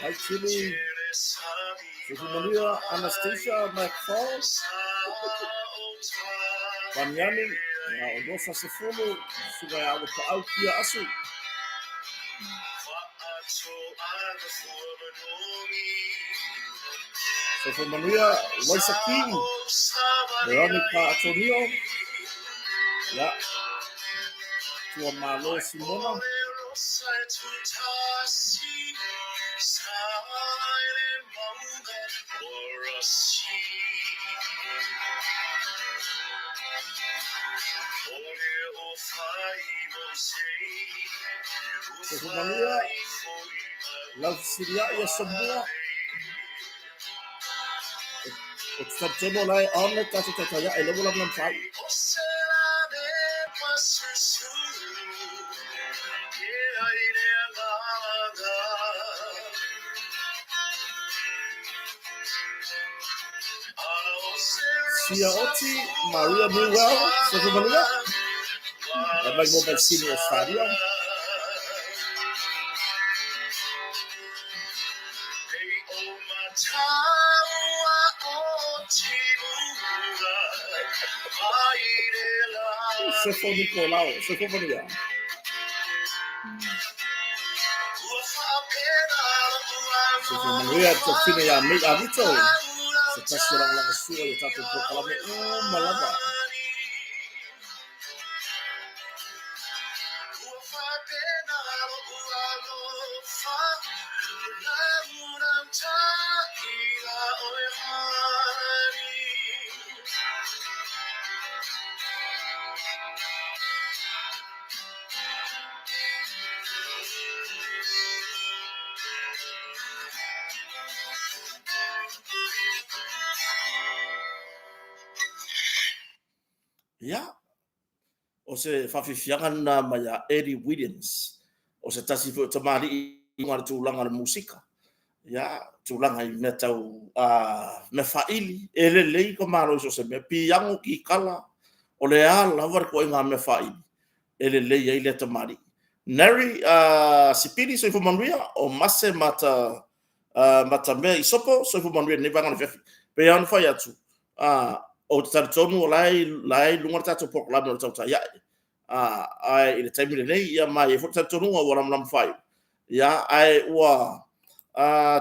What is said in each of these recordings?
Actually, Maria Anastasia McFall, Panyani, o Rosa Sefolo, sugai au pa au kia asu. So Maria Loisa King, Veronica Antonio, ya, tua malo Simona. Maria, Love Syria ya semua. Exceptional lai on le tatu tataya ele bulan nampai. Sia Oti, Maria Newell, Maria. At my mobile senior stadium. Sefo Nicolau, Sefo Maria. Sefo Maria, Tofina ya Mig Avito. Sekasi orang sua ya tatu proklame malaba. Ya, o se whawhiwhiangan na maya Eddie Williams, o se tasi fu tamari i ngara tūlanga na musika. Ya, tūlanga i me tau me whaili, e le lei ka maro iso se me piango ki kala, o le ala war ko inga me whaili, e le lei ai le tamari. Neri, sipiri so ifu manuia, o mase mata mea isopo, so ifu manuia ne vangana whiawhi. Pe anu whai atu, o te taritonu o lai lunga tato proklame o tau tai ai le taimile nei ia mai e fo taritonu o waram whai ia ai ua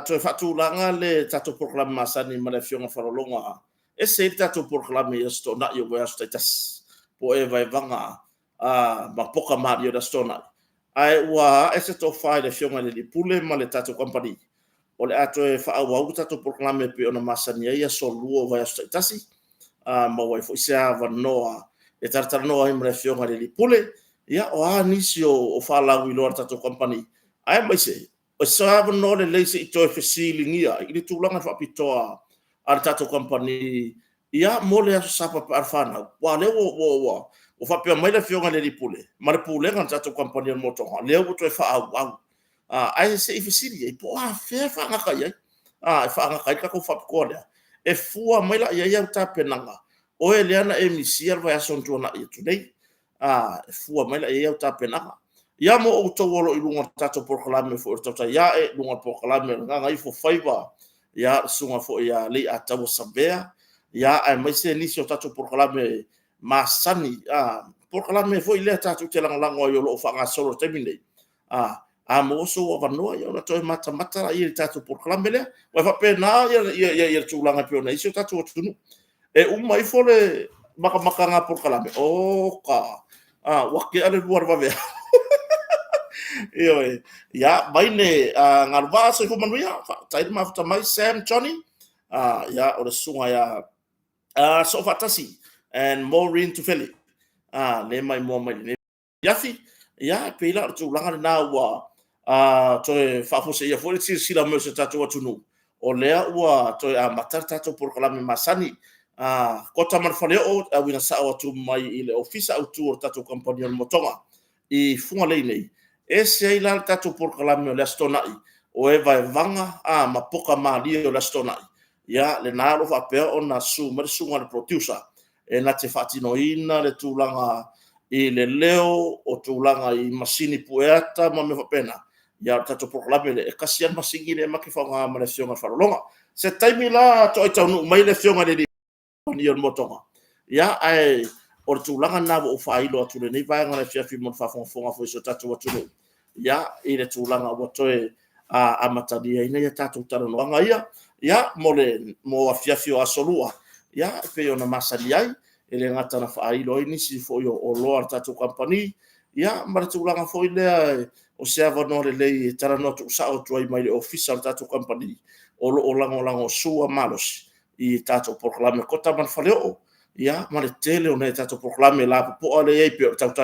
toe whatūlanga le tato proklame masani ma le fionga wharolonga e se tato proklame ia sto na i o wea sto taitas po e vai vanga ma poka maari o da sto na ai ua e se to whai le fionga le pule ma le tato company o le ato e whaau tato proklame pe ona masani ia so luo vai sto taitasi ma wai fo sia va noa e tartar noa i mre fionga le pule ia o nisi o fala wi lor tato company ai mai se o sa va no le leise i to fesilingia i le tulanga fa pitoa ar tato company ia mole aso sapa parfana wa le wo o fa pe mai le fionga le pule ma le pule kan tato company mo tonga le o to fa au ai se ifisiri e po fe fa nga kai fa nga kai ka ko fa ko le e fua mai la ia ta penanga o e leana e misia vai son tona i today e fua mai la ia ta penanga ia mo o to wolo i lunga tato proclame fo to ia e lunga proclame nga ngai fo faiva ia sunga fo ia le ata sabea ia ai mai se nisio tato proclame masani proclame fo ile tato te lang lango yo lo fa nga solo terminate a mo so wa no yo na to mata mata i tato proclame le wa fa pena ia tu langa pe na isio tato tunu e mai fo le maka nga proclame o ka wa ke ale luar va ve Ioi, ya baine ngarva so ko manuia tai mafta mai Sam Johnny ya o sunga ya so fatasi and Maureen to Philip le mai mo mai ne yafi ya pela tu langa na wa to fa fo se ya fo si sila mo se tatu tunu o lea wa to matar tatu por kala me masani kota man fale o wina sa o tu mai ile ofisa au tu tatu compagnon motonga I funga le nei e se ila tatu por kala me le stonai o e vai vanga ma poka ma li o le stonai ya le nalo fa pe ona su mer su ngal producer e na te fatino ina le tulanga I le leo o tulanga I masini pueta ma me fa pena ya tatu proclame le kasian masingi le maki fa ma le fionga farolonga se taimi la to ita no mai le fionga le ni on motonga ya ai o tulanga na o fa ilo tu le nei vai ngana fia fi mon fa fonga fo so tatu watu ya I le tulanga o to a matadi ina ya tatu tara no nga ya mo afia fio asolua ya pe ona masali ai ele ngata na fa ilo ini si fo yo o lo tatu company ya mar tulanga fo ile o se ava no le tara no tu sa o tu mai le official tatu company o lo lango sua malos I tatu proclame kota man faleo ya mar tele ona tatu proclame la po ale e pe tatu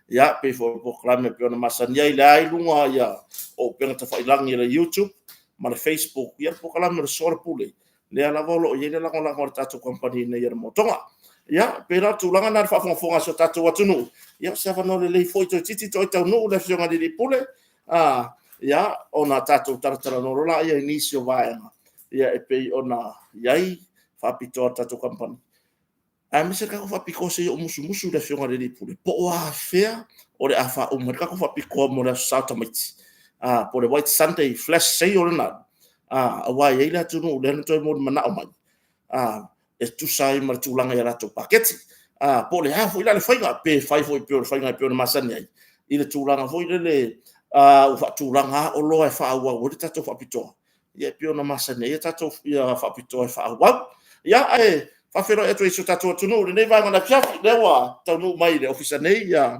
ya pe fo proclame pe ona masania ile ai lunga ya o pe ta fa ilangi le YouTube mar Facebook ya proclame le sor pule le ala volo ye le lango tatu company ne yer motonga ya pela tulanga na fa fonga so tatu watunu ya se va no le foi to titi to ta no le fionga di pule ya ona tatu tartara no la ya inicio vai ya e pe ona yai fa pito tatu company me se ka ko fa piko se o musu le fionga di pule po wa fea o le afa o merka ko fa piko mo le sautamiti po le white sunday flash say or na wa ye la tunu le no to mo mana o mai e tu sai mar tu langa ya to paketi po le ha foi la le fainga pe fai foi pe le fainga pe masani ai I le tu langa foi le o fa tu langa o lo e fa wa o ta to fa pito ye pe na masani ye ta to ya fa pito e fa wa ya ai fa fero e to iso ta to no le vai ngana pia le wa ta no mai le ofisa nei ya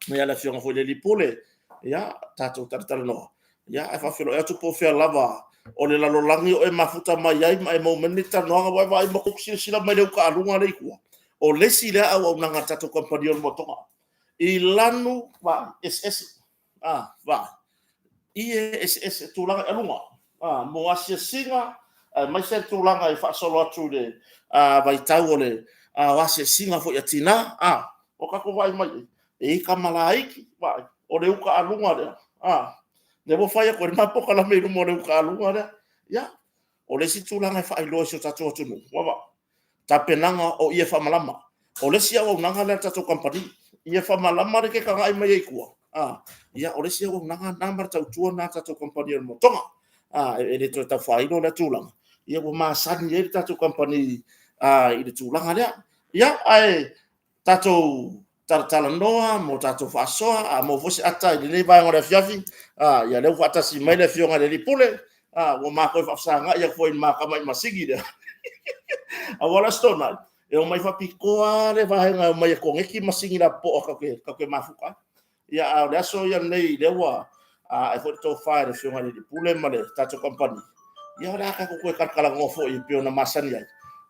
me ala fionga foi le lipole ya ta to tartara no ya fa fero e to po fe lava o le lalolangi o e mafuta mai ai mai mo menita noanga vai mo kuksi sila mai le ka alunga le ku o le sila au nanga tatu company on motonga I lanu va SS va ISS tulanga alunga mo asia singa mai se tulanga I fa solo atu le vai tau le asia singa fo yatina o ka ko vai mai e ka malaiki va o le ka alunga le le mo fai ko ma poka la me mo le ka lunga ya o le si tulanga fa ilo so tatu tunu wa ta penanga o ia fa malama o le si o nanga le tatu company ia fa malama re ke ka ai mai ku ya o le si o nanga number tau tu na tatu company mo tonga e le to ta fa ilo le tulanga ia o ma san ye tatu company I le tulanga le ya ai tatu tartala noa mo tatu fasoa mo fosi ata I le vai ngora fiafi ya le fata si mai le fionga le pule o ma ko fa sanga ya foi ma ka mai masigi de wala stona e o mai fa pikoa le vai nga mai ko ngeki masingi la po ka ke mafuka ya le so ya nei le wa e foi to fa le fionga le pule ma le tatu company ya la ka ko kala ngofo I pe ona masani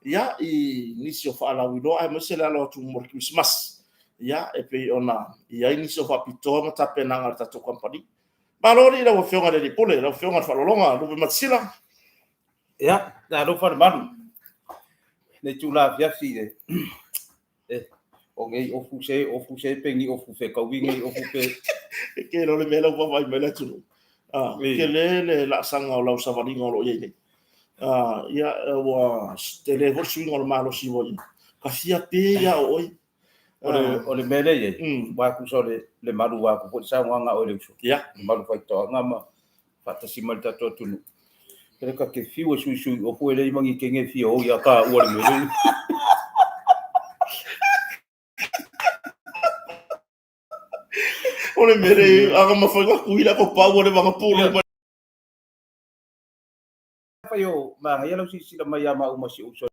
ya I nisio fa la wido ai mo se la lo tu mo Christmas ya e pe ona ia inicio fa pito ma ta penanga tatu company balori la fionga le pole la fionga fa longa lu matsila ya na lo fa manu ne tu la via fi Okay, ofu se pengi ofu fe kawingi ofu fe. Ke lo le mela wa vai mela tu. Ke le la sanga o la savalinga o ye ni. Ya wa tele ho swing o malo si wo. Ka fia pe ya oi. Ole mele ye. Wa ku so le malu wa ku sa nga o le so. Ya, malu fa to nga ma fa ta si mal ta to tu. Kele ka ke fi wo su o pu ele mangi ke nge fi o ya ka o le mele. ole mere aga mafanga kuila ko pa wo le manga polo. Fa yo ma ya lo si la mai ya ma uma si uso.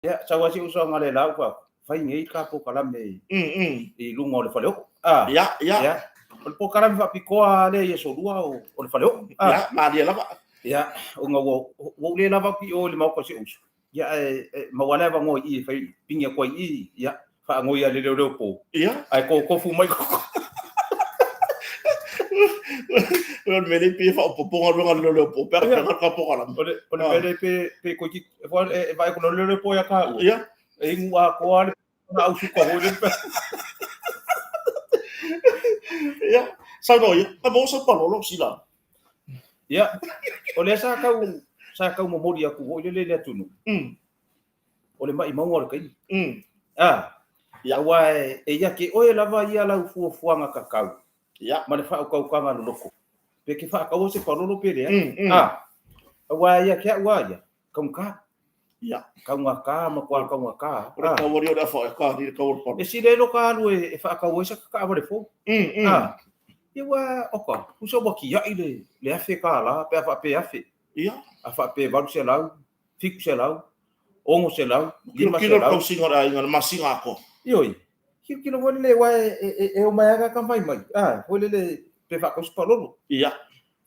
Ya sa wa si uso nga le la fa. Fai ngai ka po kala me. I lungo le faleo. Ya. Ol po kala fa pikoa le ye so dua o le faleo. Ya, ma dia la. Ya, o nga wo le la va pi o le mau ko si uso. Ya ma wala va ngo I fai pinga ko I ya fa ngo ya le po. Ya. Ai ko fu mai ko. Ol mele pe fa po ponga lo po per ka po kala. Ol mele pe ko ki vai ko le po ya ka. Ya. E ngua ko ale na usu ko ho le. Ya, sa no ya, ka mo sa pa lo si la. Ya. Ole sa ka mo modi aku o le tunu. Ole mai mau o kai. Ya wa e ya ke o la va ia la fu fuanga kakau. Ya, ma le fa ko ka ngalo loko. Pe ke fa ka o se pa lo pe le. Wa ya ke wa ya. Ka ya, ka ka ma kwa ka. Ora ka wori ora fa ka ni ka wor pa. E si le lo ka lu e fa ka o se ka va le fo. E wa oka, ku so boki ya ile le afe ka la pe fa pe afe. Ya. Afa pe va se lau, fik se lau, ongo se lau, lima se lau. Kilo singa ra inga masinga ko. Yoi. Kilo wole le wa e o mai ka kan vai mai. Wole le pe fa ko spalolo. Ya.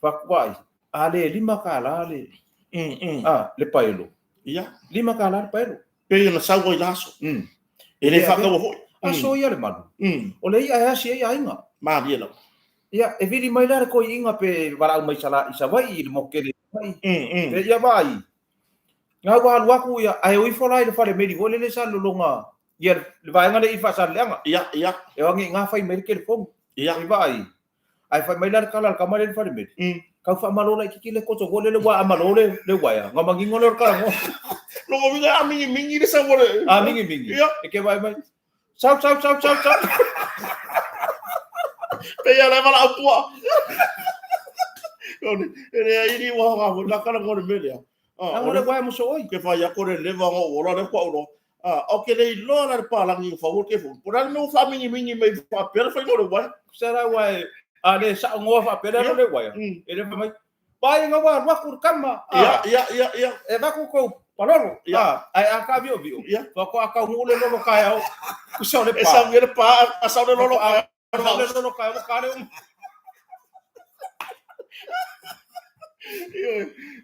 Fa kwai. Ale lima ka la le. Le paelo. Ya. Lima ka la le paelo. Pe na sa go ilaso. Ele fa ka wo. Aso ia le manu. O le ia si ia inga. Ma dia la. Ya, e viri mai la ko inga pe varau mai sala isa vai le mokele vai. Pe ia vai. Nga wa lu aku ya ai oi fola le fale medi wole le sa longa. Ia le vai nga le ifa sa leanga. Ya. E wangi nga fai mai ke fong. Ya. Vai. Ai fai mai la kala ka mare le fale medi. Ka fa malola ki le ko to wole le wa amalole le wa ya. Nga mangi ngole ka ngo. Lo minga mingi le sa wole. Mingi. Ya. E ke vai mai. Sau. Pe ya la mala tua. Ele aí ni wa nga na kala ngore mele. Ora vai mo so oi. Ke fa ya ko le va ngo ora le ko ro. O ke le lo na pa la ngi fa ke fu. Por al no fa mingi mai fa per fa ngore wa. Sera wai ale sa ngo fa per le wa. Ele mai. Pai nga wa ku kama. Ya. E va ku ko paloro. Ai aka bio. Fa ko aka ngule lo ka ya. Ku so le pa. Esa ngere pa asa le lo ka. Lo ka le.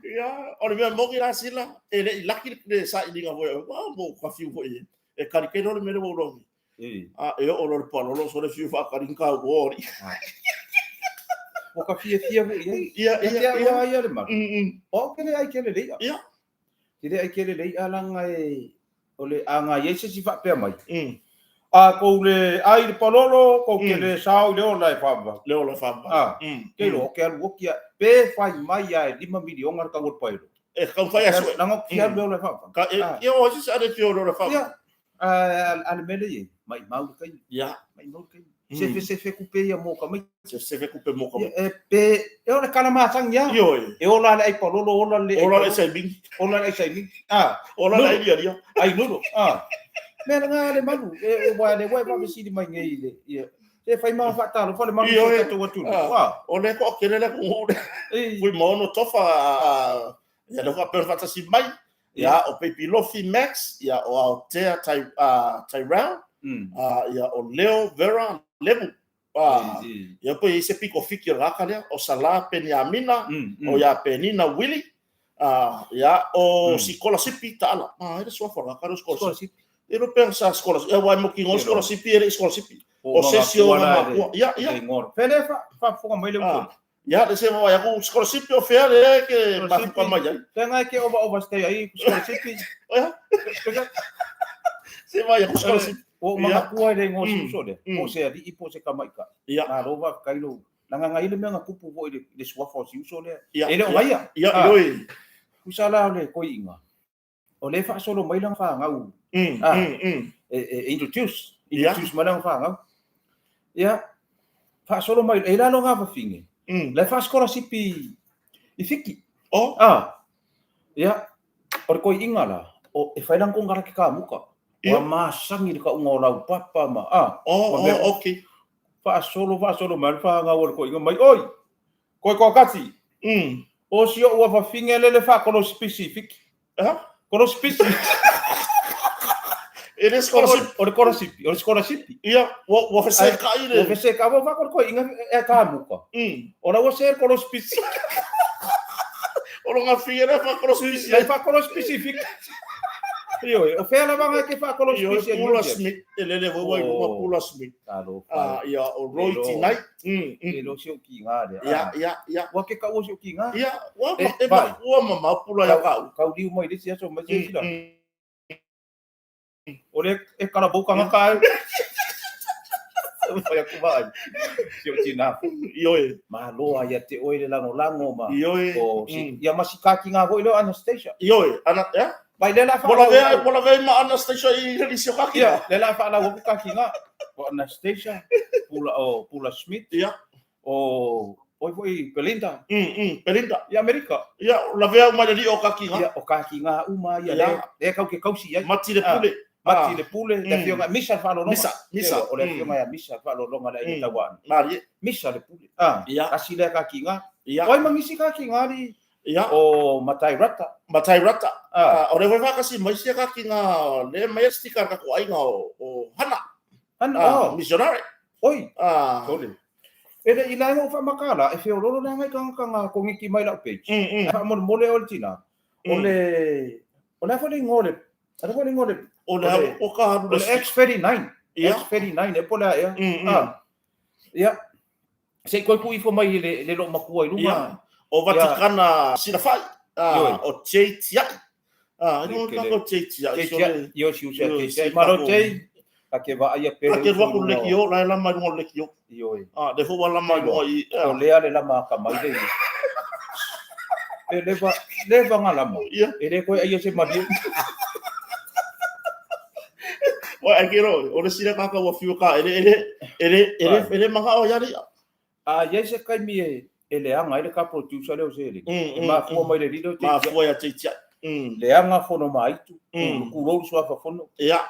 Ya, ora me mo gira sila. Ele laki de sa idinga vo. Mo ka fiu vo e. E kari ke no le mele vo ro. E o lo pa lo so le fiu fa kari ka ori. O ka fia vo e. Ia le ma. O ke le ai ke le ia. Ya. Ile ai ke le ia langa e ole anga ye se si fa pe mai. Ko le ai le palolo ko ke le sao le ola fa. Le ola fa. Ke lo ke al wokia pe fai mai ai 5 milion ar ka wor pai. E ka fai aso. Nango ke le ola fa. Ka e o si sa de fio le fa. Ya. Al mele ye mai mau kai. Ya. Mai mau kai. Se fe couper ya mo ka mai. Se fe couper mo ka. Pe e ola kana ma sang ya. E ola ai palolo ola le sai bing. Ola ai sai bing. Ola ai dia. Ai no. Me nga le malu e wa le wa pa si di mai ngai le ia e fai ma fa talo fa le malu ka to tu o le ko ke le ko fui mo no tofa ya lo fa per fa si mai ya o pepi lofi max ya o altea Tyrell ya o Leo Vera lebu ya po ese pico fiki raka le o sala Peniamina o ya Penina Willy ya o sikola sipi tala ele só fora cara sikola sipi. Eu não penso as escolas. Eu vou aqui em escola sipi era escola sipi. O sessão na ya. Pele fa fo mai le ko. Ya, desse vai a escola sipi o fere que vai para mais aí. Tem que o stay aí escola sipi. Olha. Você vai a escola sipi. O mga kua le ngosi sole. O se ali ipo se kamaika. Na rova kailo. Nanga ngai le menga kupu vo le swafo si sole. Ele o ngai. Ya, yoi. Usala le ko inga. O le fa solo mai lang fa ngau. Introduce malang fa ngau. Ya. Fa solo mai e la no nga fa finge. Le fa skora sipi ifiki. Ya. O ko inga la. O e fa lang ko ngara ka muka. Wa masangi ka ungola papa ma. Okay. Fa solo mal fa ngau ko inga mai oi. Ko kati. O si o wa finge le fa ko specific. Kono specific. It is scholarship. O scholarship. Ia, wa fese ka ile. Wa fese ka wa ko inga e ka muka. Ora wa ser kono specific. Ora nga fiera fa kono specific. Le fa kono specific. Io, o fe la banga ke fa kono specific. Pula Smith, ele wa Pula Smith. Ia, o Roy Tinai. Lo si o ki nga de. Ia. Wa ke ka o si o ki nga. Ia, wa mama pula ya ka. Ka di mo ile si so ma si la. Ole e kala boka nga ka. Ya ku ba. Si o tina. Ioe. Ma lo ya te oile lango ma. Ioe. O si ya masika ki nga ho ile Anastasia. Ioe, ana ya. Vai le la fa. Bola ve ma Anastasia i le si ka ki. Ya, le la fa la ho ka ki nga. O Anastasia. Pula Smith. Ya. O Oi Belinda. Belinda. Ya Amerika. Ya, la ve ma le o ka ki nga. Ya, o ka ki nga uma ya le ka ke kausi ya. Mati le pule. Mati le pule, le fionga misa fa lo. Misa. O le fionga ya misa fa lo longa la i Taiwan. Mari. Misa le pule. Ya. Kasi le ka ki nga. Ya. Oi mangisi ka ki nga di. Ya. O Matai Rata. O le va kasi mai se ka ki nga le mai stika ka ko ai nga o Hana. Missionary. Oi. Tole. Ele ila mo fa makala e feo lolo na ngai kanga ko ngiki mai la page. Fa mo le ol tina. Ole fa le ngole. Ada fa le ngole. Ole o ka le X39. X39 e pola ya. Ya. Se ko ku ifo mai le lo makua i lunga. O Vaticana Sinafai. O Cheitia. Ino ka Cheitia. Yo si usa Cheitia. Maro Chei. Ake va ia pere. Ake va ku lekio, la la mai mo lekio. Yo. De fo la mai mo i. O le ale la ma ka mai de. Le va ngala mo. Ele ko ia se mari. Wa akiro, o le sira ka wa fiu ka ele manga o yari. Ia se kai mi ele anga ele ka producer le o se ele. Ma fo mai le rido te. Ma fo ya te tia. Le anga fo no mai tu. Ku ro so fa fo no. Ya.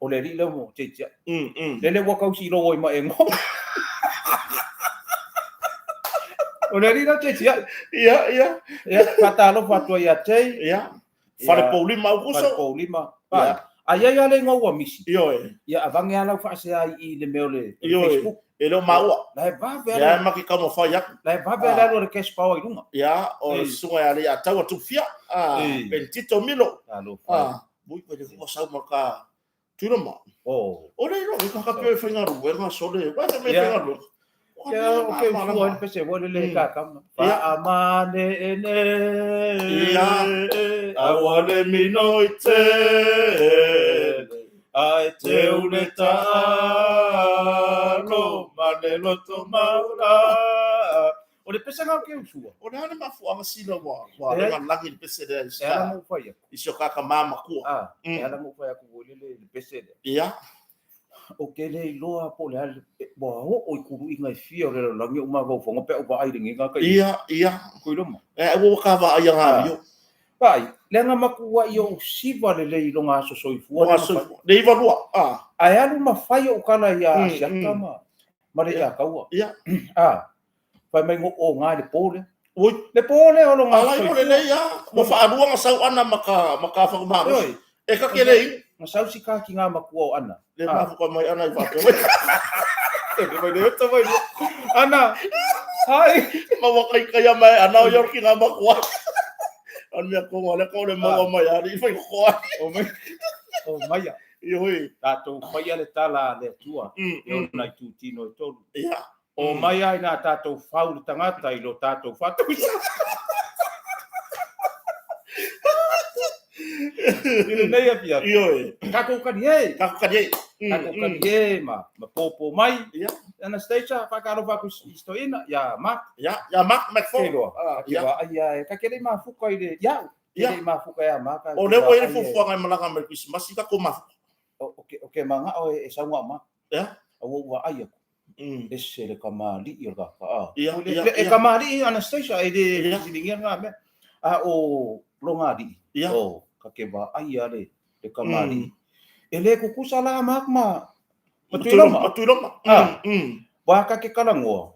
O le rido mo te tia. Le wa ka si ro oi ma engo. O le rido te tia. Ya. Kata lo fa to ya te. Ya. Fale Paulima o Fale Paulima. Ia le ngau misi. Ioe. Ia avange ala fa se ai I le meole Facebook. Ele maua. Lai ba ve. Ya maki kama fa ya. Lai ba ve ala le cash power I lunga. Ya, o sunga ya le atawa tu fia. Bentito Milo. Bui ko de ko sa marka. Turma. O le no ka pe fa ngaru, nga sole. Ba me fa ngaru. Ya, o ke fu on pese wo le ka kam. Fa amane ene. Ya. Awale minoite. Ai te une lo manelo to maura. O le pese nga ke usua. O le ana mafu anga sila wa. Wa le langi le pese de. Era mo fa ya. Iso ka mama ku. Era mo fa ya ku le pese de. Ya. O ke le loa po le ale bo o kuru I ngai fia o le langi o ma go fonga pe o ba ai ringi nga kai. Ia. Ko lo ma. Wo ka va ai nga yo. Pai, le nga makua I o siva le longa so soifua. Le iwa lua. Ai alu mafai o kala ia siaka ma. Ma le ia kaua. Ia. Pai mai ngo o ngā le pole. Oi. Le pole o longa so. Ala le ia. Mo fa alua nga sau ana maka fa ma. E ka ke le. Nga sau si ka ki ngā makua o ana. Le ma ko mai ana I fa. E mai le to mai. Ana. Hai. Ma wa kai mai ana o yorki nga makua. Ana ko ngale ko le mo mai ari fa ko. O mai. Ioi. Tato mai le tala le tua. E na tu tino tolu. Ia. O mai ai na tato faul tangata I lo tato fatu. Ile nei a pia. Ioi. Kako kani ei. Ako kali ma popo mai. Anastasia pakalo pa ko istoina ya mak. Ya mak McFall. Ya ya kakele mafuka ile ya. Ile mafuka ya maka. O le foi fufu ngai malanga me Christmas ka ko mafuka. Okay manga o e saunga ma. Ya. Awo wa ai ako. Ese le kamali i ka ka. E kamali Anastasia e de silingia nga me. O longadi. O kakeba ai ale le kamali. Ele kukusa la makma. Matuloma. Baka ke kalango.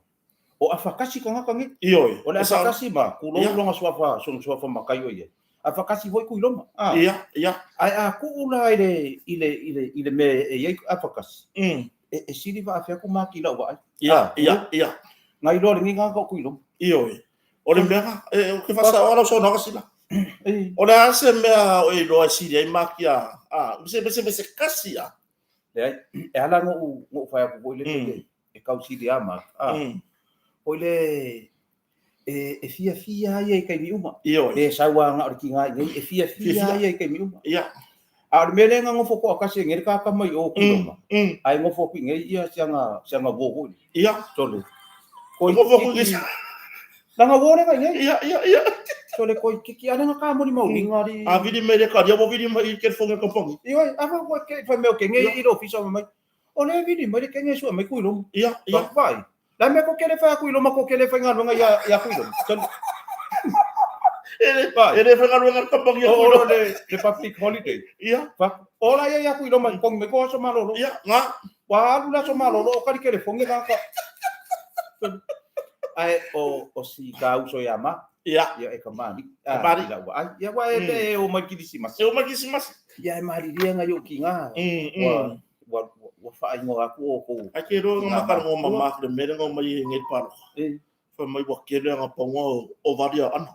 O afakasi ka nga kangi. Iyo. O le afakasi ma kulonga swafa swafa makayo ye. Afakasi voi kuiloma. Iya. Ai aku ula ile me e afakasi. E sili va afia ku makila wa. Iya. Ngai lo ringi nga ko kuiloma. Iyo. O le mea ke fasa ora so na kasila. O le ase mea o e loa siri ai makia. Bese kasia. E ala ngo fai aku ile e kau siri ama. Ole e fia ye kai miuma. E sawa nga o kinga e fia ye kai miuma. Ia. A mele nga ngofo ko akase ngere ka mai o kuiloma. Ai ngofo ki ngai ia sianga wo. Ia. Tole. Ko ngofo ko ngisa. Nanga wone ngai. Ia. Tole ko kiki ana nga ka mo ni mau ngari. A vidi mele ka dia mo vidi mai ke fonga kompongi. Ia, ava ko ke fa me o ke ngai iro fisa mai. Ole vidi mai ke ngai su mai kuiloma. Ia. Vai. La me ko kele fa kuiloma ko kele fa ngalo nga ya kuiloma. Ele fa ngalo nga kompongi. O le public holiday. Ia. Fa ola ya kuiloma kong me ko so malolo. Ia, nga. Wa lu la so malolo o kali kele fonga ka. Ai o si ka uso yama. Ia. Ya e kamali. Kamali. Ya wa e o makidisimas. Ya e mali dia nga yo kinga. Wa fa ngo aku ko. Akero nga makar ngo mama de mere ngo mai nget paro. Fa mai wa kele nga pongo o varia ana.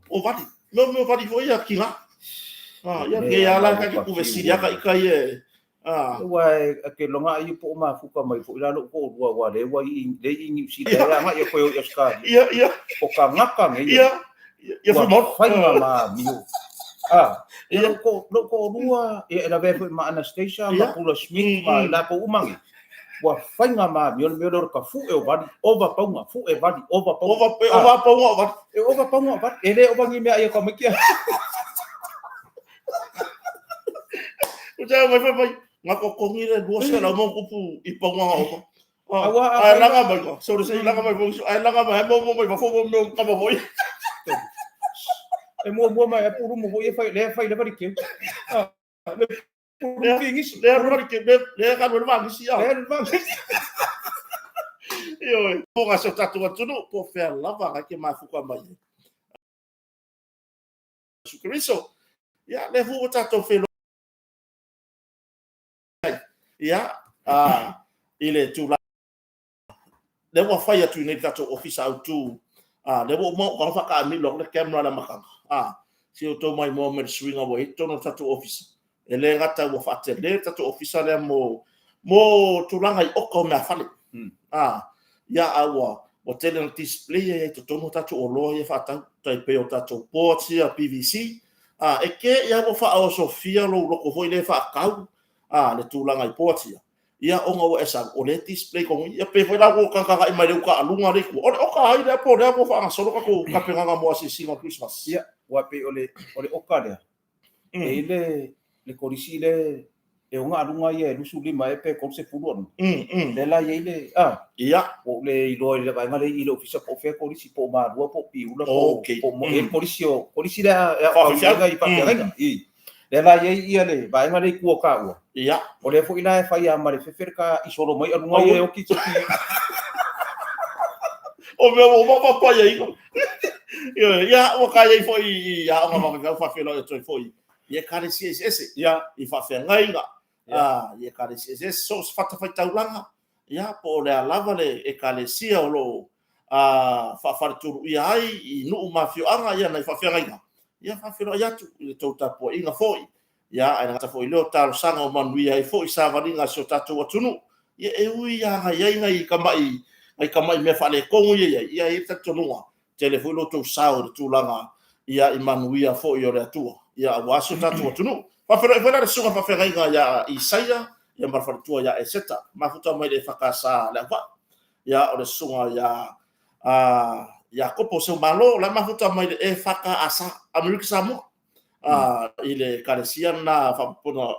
O vari. No vari foi aqui lá. Ya que ala ka ku vesiria ka ikai e. Wa ke longa i po ma fuka mai fo ila ko wa le wa i ni si le nga yo ko yo ska. Ia. O ka ngaka ngai. Ia foi mo. Fai ma mio. Ia ko rua e la ve ma Anastasia ma Paula Smith ma la ko umangi. Wa fai ma mio ka fu e o vadi over paunga fu e vadi over paunga. E over paunga vadi. Ele o bangi me ai ko mekia. Uja mai nga ko ngire duo se la mo kupu i paunga o. Ai langa mai ko. So se langa mai ko. Ai langa mai mo mai fo mo ka mo. E mo mai e puru mo e fai le vari ke. Le puru fingis le vari ke le ka no va ngisi ya. Le va. Yo, po nga so tatu atuno po fer lava ka ke mafuka mai. Sukriso. Ya le fu tatu fe. Ya, ile tu la. Le wa fai atu ni tatu office out tu. Le wo mo ka fa ka mi lo le camera la makanga. Si o to mai mo me swinga wo ito no tatu office. Ele ngata wo fa te le tatu office le mo tulanga i oko me afale. Ya awa o tele na display e to tono tatu o lo e fa ta pe o tatu porti a PVC. E ke ya wo fa o Sofia lo ko foi le fa kau. Le tulanga i porti. Ia onga o esa o le display ko ia pe foi la ko ka i mai le ka alunga le ko. O ka ai le po fa solo ka ko ka penga mo asisi ma Christmas. Ia wa pe ole oka le. Le korisi le e onga alunga ia lusu lima e pe ko se fulon. Le la ia le ia o le ilo le vai ngale ilo ofisa po fe korisi po ma dua po piula po mo e korisi la ia pa ia. Le la ia le vai ngale ku ka u. Ia o le fo ila e fai a mare fefer ka isolo mai alunga ia o ki tiki. O me o ma pa ia iko. Ia o ka ia foi ia o ma ka fa felo e toi foi. Ia ka le ese ia I fa fe ngainga. Ia ka le ese so fata fai taulanga. Ia po le lava le e ka le sia o lo fa fa turu ia ai I nu ma fio anga ia na fa fe ngainga. Ia fa felo ia tu le tota po inga foi. Ya ai ngata foi leo talo sanga o manui ai foi sa valinga so tatu atunu ia e ui ya ia ngai kamai me fale kongu ia e tatu lunga telefone lo to sao tu langa ia I manui a foi o le atua ia wa so tatu atunu fa fera le sunga fa fera ia Isaia ia marfaratua ia e seta mafuta mai le fakasa le va ia o le sunga ia kopo se malo la mafuta mai le e faka asa Amerika Samoa ile kalesia na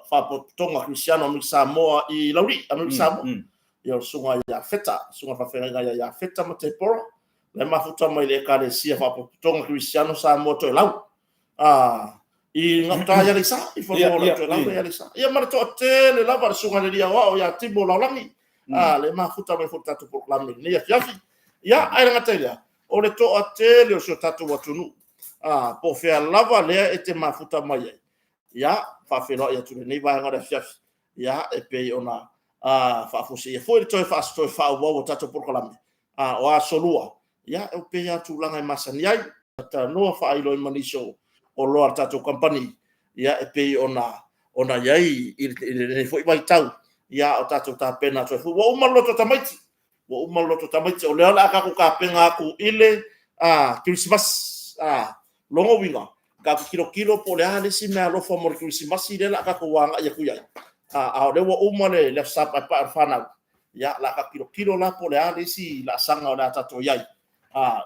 fapotonga Cristiano Amerika Samoa i lauri Amerika Samoa ia o sunga ia feta sunga fafenga ia feta mo te poro le mafuta mai le kalesia fapotonga Cristiano Samoa to lau i ngata ya lisa i fo to lau ya lisa ia mar to te le lava sunga le dia wa ia tibo laulangi le mafuta mai futa to proclaim ni ia fiafi ia ai ngata ia o le to te le so tatu watunu po fea lava lea e te mafuta mai ia fa felo ia tu nei vai ngara fiafi ia e pe ona fa fosi e foi to fa sto fa wo tatu proclaim o a solua ia e pe ia tu langa masani ai ta no fa ilo maniso o loa tatu company ia e pe ona iai i foi vai tau ia o tatu ta pena to wo umaloto tamaiti o le ala ka ka penga ku ile Christmas longo winga ka kilo po le ale si me lo fo mo Christmas ile la ka ko wanga ia ku ia a le wo umale le sa pa fana ya la ka kilo la po le ale si la sanga o la tatu iai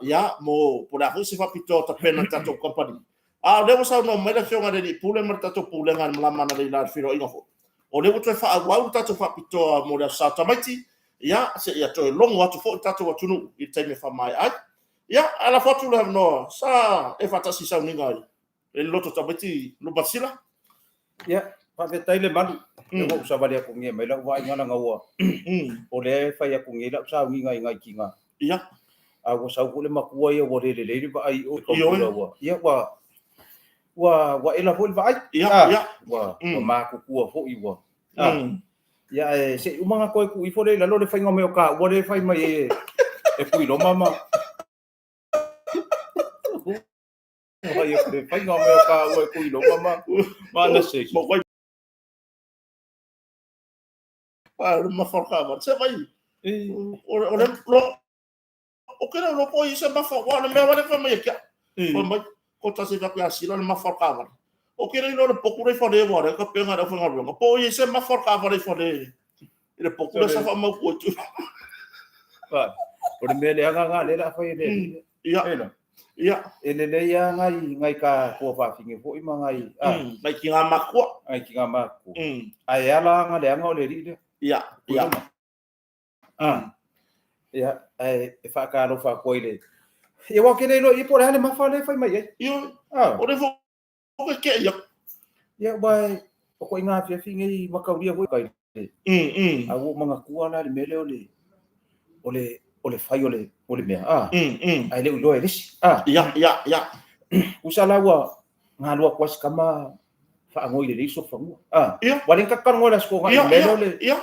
ya mo po la husi fa pito ta pena tatu company le wo sa no me le fionga de pule mar tatu pule ngan mala le la firo inga fo o le wo te fa wa tatu fa pito mo le sa tamaiti ia se ia to longo atu fo tatu watunu i taime fa mai ai ia ala fotu le no sa e fatasi sa ninga e loto tabeti no basila ia pa vetai le malu e mo sa valia ko nge mai la wa ngana ngawa o le fa ia ko nge la sa ngai kinga ia a wo sa ko le makua ia wo le ba ai o ko wa ia wa ela fo va ai ia wa ma ko ku fo i wa ia se umanga koe ku i fore la lo le fainga me o ka wo le fai mai e ku i lo mama o ia le fainga me o ka wo ku i lo mama ma na se mo koe ma forca se vai o le o que não pode ser mais forte o me vai fazer mais que o mais conta se vai que assim não mais forte o que não pouco de fazer agora que penga da fanga longa pode ser mais forte agora fazer ele pouco de safa mau coito o me le nga le la foi le ia ele le ia ngai ka ko fa finge foi mangai mai ki nga makua ai ala nga le nga le ri ia ia e fa ka lo fa koile e wa ke no i por hale ma fa le fai mai io o le fo ke ia vai o ko inga fia finge i makauria ko kai a wo manga kua la le mele o le fai o le mea ai le ulo ele ia usala wa ngalo kwa skama fa ngoi le so fa mo ia wa len ka kan ngola sko ngai mele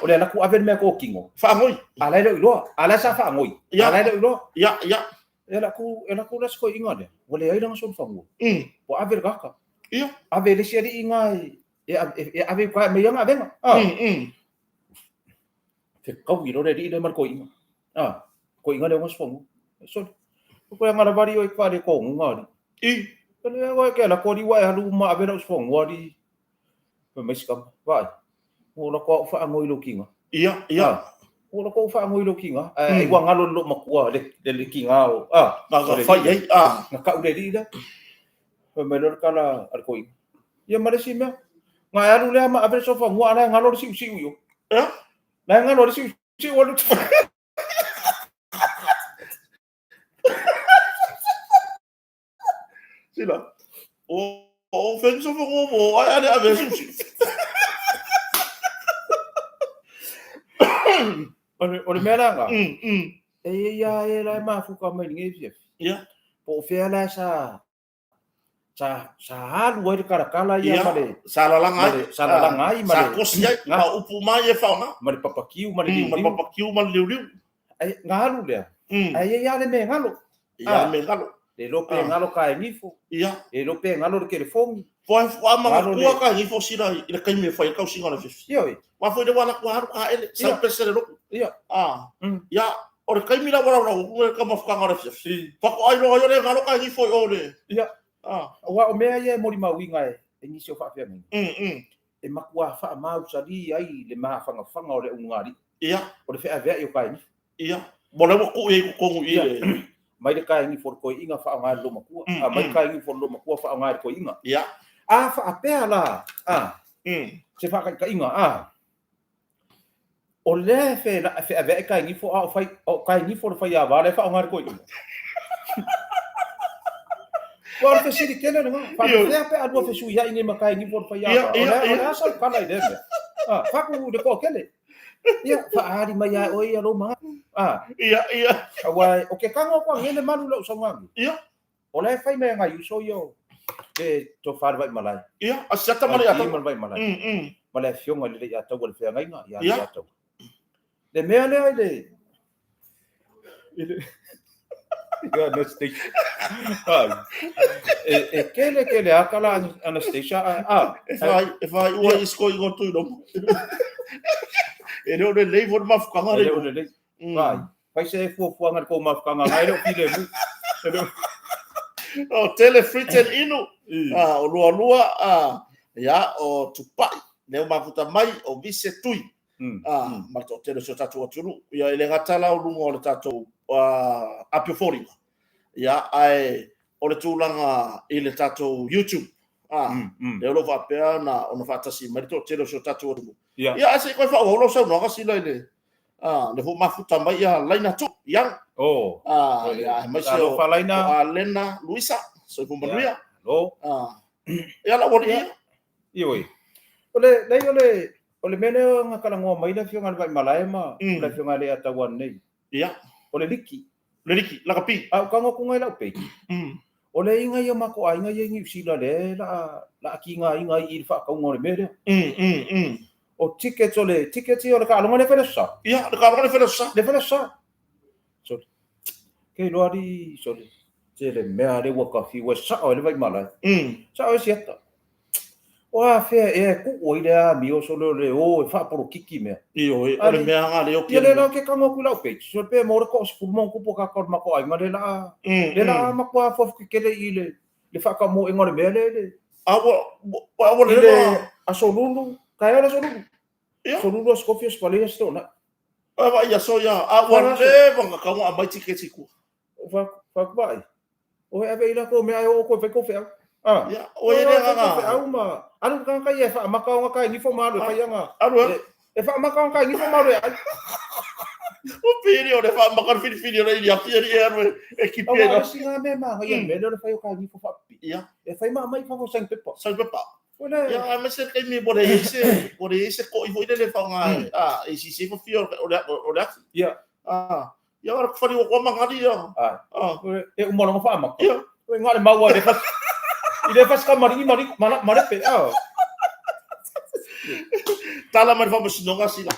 o le la ku aver me ko kingo fa ngoi ala le ulo ala sa fa ngoi ala le ulo ia ela ku la sko inga de o le ai lang so fa mo po aver ka ia ave le seri ingai e ave kwa me yanga venga te kau i lore ri le mar ko inga ko inga le mos fongo so ko nga la vari o kwa le ko nga le wa ke la ko ri wa halu ma ave no fongo ri me skam vai o la ko fa ngoi lo kinga ia o la ko fa ngoi lo kinga ai wa ngalo lo makua le kinga o nga fa ai nga ka ure ri da me lo kala al ko ia mare si me nga alu le ma ave so fongo ana ngalo si yo na ngalo si o lu sila o fenso fo mo ai ale ave si o le mera nga ia e la ma fu ka mai nge ia po fe la sa halu o le karakala ia male salalanga ai male sa kosi ai ma upu mai e fa male papakiu male liu ai ngalu le ai ia le me ngalo ia me ngalo le lope ngalo ka ngifo ia le lope ngalo ke le fongi foi ama ku ka ngifo sira ile kai me foi ka singa na fifi ia wa foi de wala ku haru ka ele sa pese le lope ia ia o kai mi la wala ku ka ma fuka ngara fifi pa ko ai lo yo le ngalo ka ngifo o le ia wa o mea ia mori ma winga e ngisi o fa fia e makua fa mau sali ai le mafanga fanga o le ungari ia o le fe ave yo kai ia mo le ku e ku i le mai le kai ni for ko inga fa ngai lo makua a mai kai ni for lo makua fa ngai ko inga ia a fa apea la se fa ka inga o le fe ave kai ni for a fai o kai ni for fa ya va le fa ngai ko inga Por fe siri kele no fa fe pe adu fe su ya ini makai ni por fa ya o asal kala ide fa ku de ko kele ia fa ari mai ai oi alo ma ia wa o ke kango ko ngene manu lo so ngang ia o le fai me ngai so yo e to far vai malai ia asata mari ata vai malai malai fio ngai le ya to gol fe ngai nga ya to le me ale ile Anastasia. Kele akala Anastasia. If I is going on to them. Ele lei vor mafkanga le. Ele lei. Vai ser fofo ngar ko mafkanga ngai lo pile mu. O tele fritten inu. O lua ya o tupai. Ne mafuta mai o vise tui. Ma to tele so tatu tunu. Ya ele ngatala o lungo le tatu apio fori ya ai o le tūlanga i le tatou YouTube le olo whapea na ono whatasi marito tero so tatou atu ya ase koe wha olo sau noga sila i le hu mafuta mai ia laina tu yang ya mai se o Lena Luisa so fu manuia ya la wori ioi ole mene ngakala ngo mai le fionga vai malai ma le fionga le atawan nei ya ole liki la kapi ka ngo kungai la pe ole inga ia mako ai inga ia ngi sila le la kinga inga i fa ka ngore mele o ticket ole ka longa le fela sa ia le ka longa le fela sa so ke loari so le mea le waka fi wa sa ole vai mala sa o sieta Wa fe ku o ile mi o solo le o fa por kiki me. Ole me nga le o ki. Ile la ke ka ngo kula pe. So pe mo ko se pulmon ku po ka ko ma ko ai ma le la ma ko fo ke le ile le fa ka mo ngore me le. Awo le a solulu ka era solulu. Solulu as cofias pale sto na. Ava ya so ya awo le nga ka mo abai tiketi ku. Fa bai. O ave ila ko me ai o ko fe ko fe. Ya, o ele nga auma. Anu kan kai fa maka nga kai ni fo malu fa yanga. E fa maka nga kai ni fo malu. O period de fa maka fili re ya piri e ki piri. O singa me ma ya me do fa yo kai ni fo fa. Ya. E fa ma mai fa fo sang pepa. Ya, mas se kai mi bore ese ko i foi le fa nga e si fo fio o da. Ya. Ya ora fa o mangari ya. E o mono fa ma. Ya. O ngale maua de fa Ile faz kamari mana pe Tala mai vamos sinonga sila.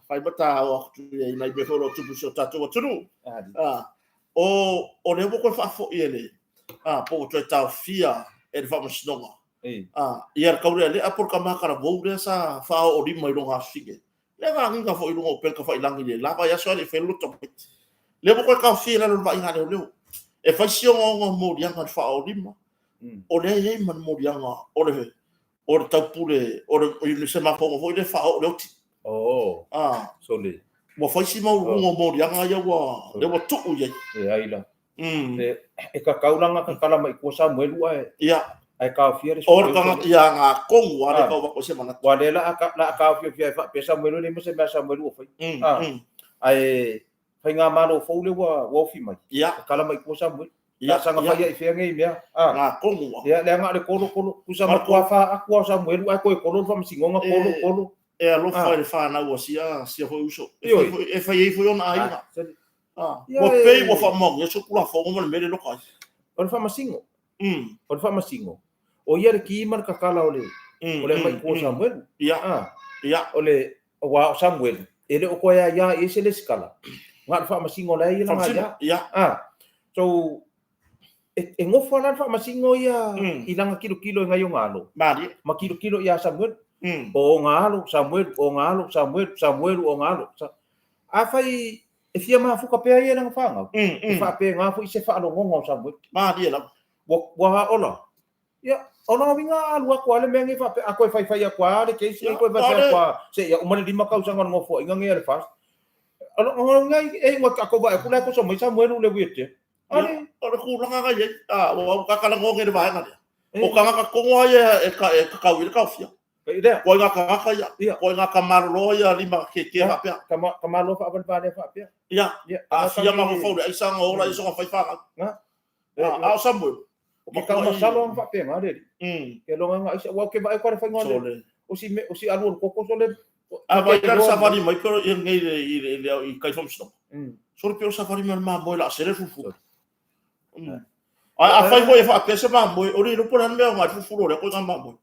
Fai bata o tu e mai be foro tu so tatu tunu. O le ko fa fo ele. Po tu ta fia e vamos sinonga. Ia ka ure le apor ka makara vo re sa fa o di mai longa fige. Le nga nginga fo ilungo pel ka fa ilangi le lava ya so le fe lu to. Le ko ka fia la lo vai ngale le. E fa si o mo dia ka fa o di ma. O le ye man mo dianga o le tapule o le se ma fongo foi le fa o le so le mo foi si mo mo dianga ya wa le wa tu ye ai la e ka kaulanga ka kala mai ko Samuel wa ya ai ka fiere o ka ya nga kongu wa le ko se mana wa le la ka fiere fa pe Samuel le mo se Samuel o foi ai fai nga malo fo le wa fi mai ya kala mai ko Samuel Ya sanga fa ia fia ngai mea. Kongu. Ya le nga le kolo ku sama ku fa aku Samuel ai ko kolo fa msingonga kolo. E alo fa na o sia ho uso. E fa ia foi ona ai. Mo pei wo fa mo, so kula fo mo le lo ka. On fa masingo. On fa masingo. O ia ki mar ka kala ole. Ole mai ko Samuel. Ya. Ya. Ole wa Samuel. Ele o ko ya ese le skala. Nga fa masingo lai la nga ya. So e ngofo lan fa masingo ia ilanga kilo ngai ngalo mari ma kilo ia Samuel o ngalo Samuel o ngalo a fai e fia ma fu ka pe ia nang fa nga fa pe nga fu se fa lo ngongo Samuel mari la wa ola Ya, ona winga alua kwa le mengi fa ako fai kwa le ke si ko fa kwa se ya umane di makau sanga ngofo inga nge le fast. Ona ngai ngwa ako ba kula ko so mai sa muelu le wiete. Ale ora ku langa ga ye wa ka kala ngo nge ba nga. O ka nga ko ngo ya e ka wi ka fia. Ida. Ko nga ka ya. Ko nga ka marlo ya lima ke fa pe. Ka marlo fa ban pa pe. Ya. Fia ma fo de isa nga ola iso fa fa. Na. Samuel. Ke ka masalo fa pe nga de. Ke longa nga isa wa ke ba ko fa ngone. O si alu ko ko so le vai dar safari mai ko i ngai i kai fomsto. So pe safari ma boy la sere fufu. A fai foi fa pesa ma boy ori no por me ma fufu le ko ma boy.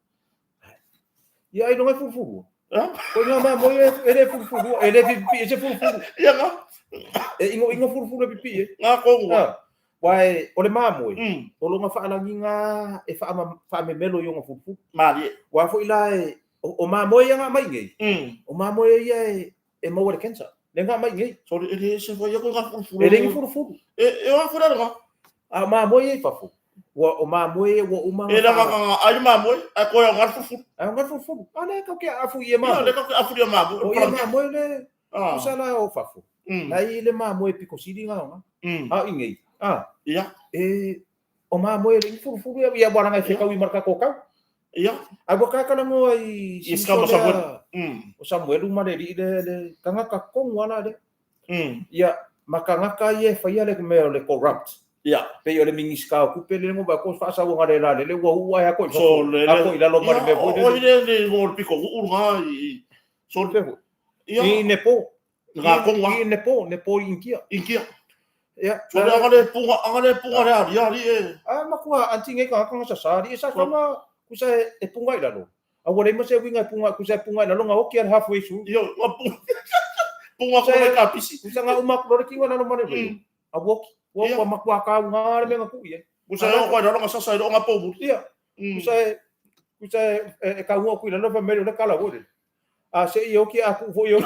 Ya ai no me fufu. Ko ma boy ele fufu, ele pipi ese fufu. Ya nga. Ingo fufu le pipi. Nga ko nga. Wai ole ma boy. O lo nga fa ala nginga e fa me melo yo nga fufu. Mali. Wa fo ila o ma boy nga mai ngai. O ma boy ya e mo le cancer. Le nga mai ngai. So ele se foi ko nga fufu. Ele ngi fufu. E wa fora nga. A ma boy e fafu. O ma boy o uma. Ele nga ai ma boy a ko nga fufu. A nga fufu. Ale ka ke afu ye ma. Le ka afu ye ma boy. O ye ma boy le. Usala o fafu. Ai le ma boy piko sidi nga nga. Ingai. Iya. O ma boy le fufu ya bora nga feka wi marka ko ka. Iya. Agora ka kana mo ai Iskama Samuel. O Samuel uma le kanga ka kong wana de. Ya makanga ka ye fa ya le me le corrupt. Ya. Pe yo le mingiska ku pe le mo ba ko fa sa wonga le la le wa ya ko so ako ila lo mare me bo o ile ngol piko urga i so pe ya i nepo nga ko nga i nepo inkia ya so le punga ya makua antinge ka sa sari sa kama ku sa e punga ila lo awale mo se winga punga ku sa punga ila lo nga okia halfway through yo punga ko le kapisi ku sa nga umak lo ki wana no mare be awoki wa makua ka nga le nga ku ye Kusa yo ko ro nga sa sa ro nga po bu. Iya. Kusa e ka ngo ku ila no fa mero le kala wo de. Se yo ki aku vo yo.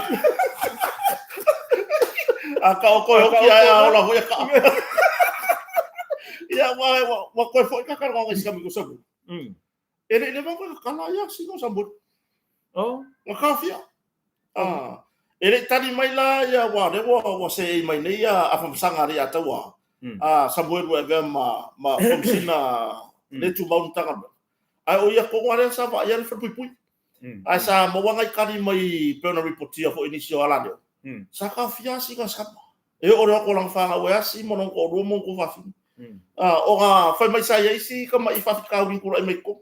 Aka ko yo ki a ola ho ya ka. Ya wa ko fo ka ka nga ska mi ko sa bu. Ele mo ko kala ya si ko sa bu. Oh, wa ka fia. Ele tani mai la ya wa de wa se mai nei ya a fa sanga ri ata wa. Samuel wa ga ma komsina le tu maunta ai o ia ko ngare sa va ia le pui ai sa mo wanga kali mai pena reportia fo inisio ala de sa ka fia si ka sa e o ro ko lang fa wa si mo non ko ro mo ko fa fi o ga fa mai sa ia si ka mai fa ka wi ko mai ko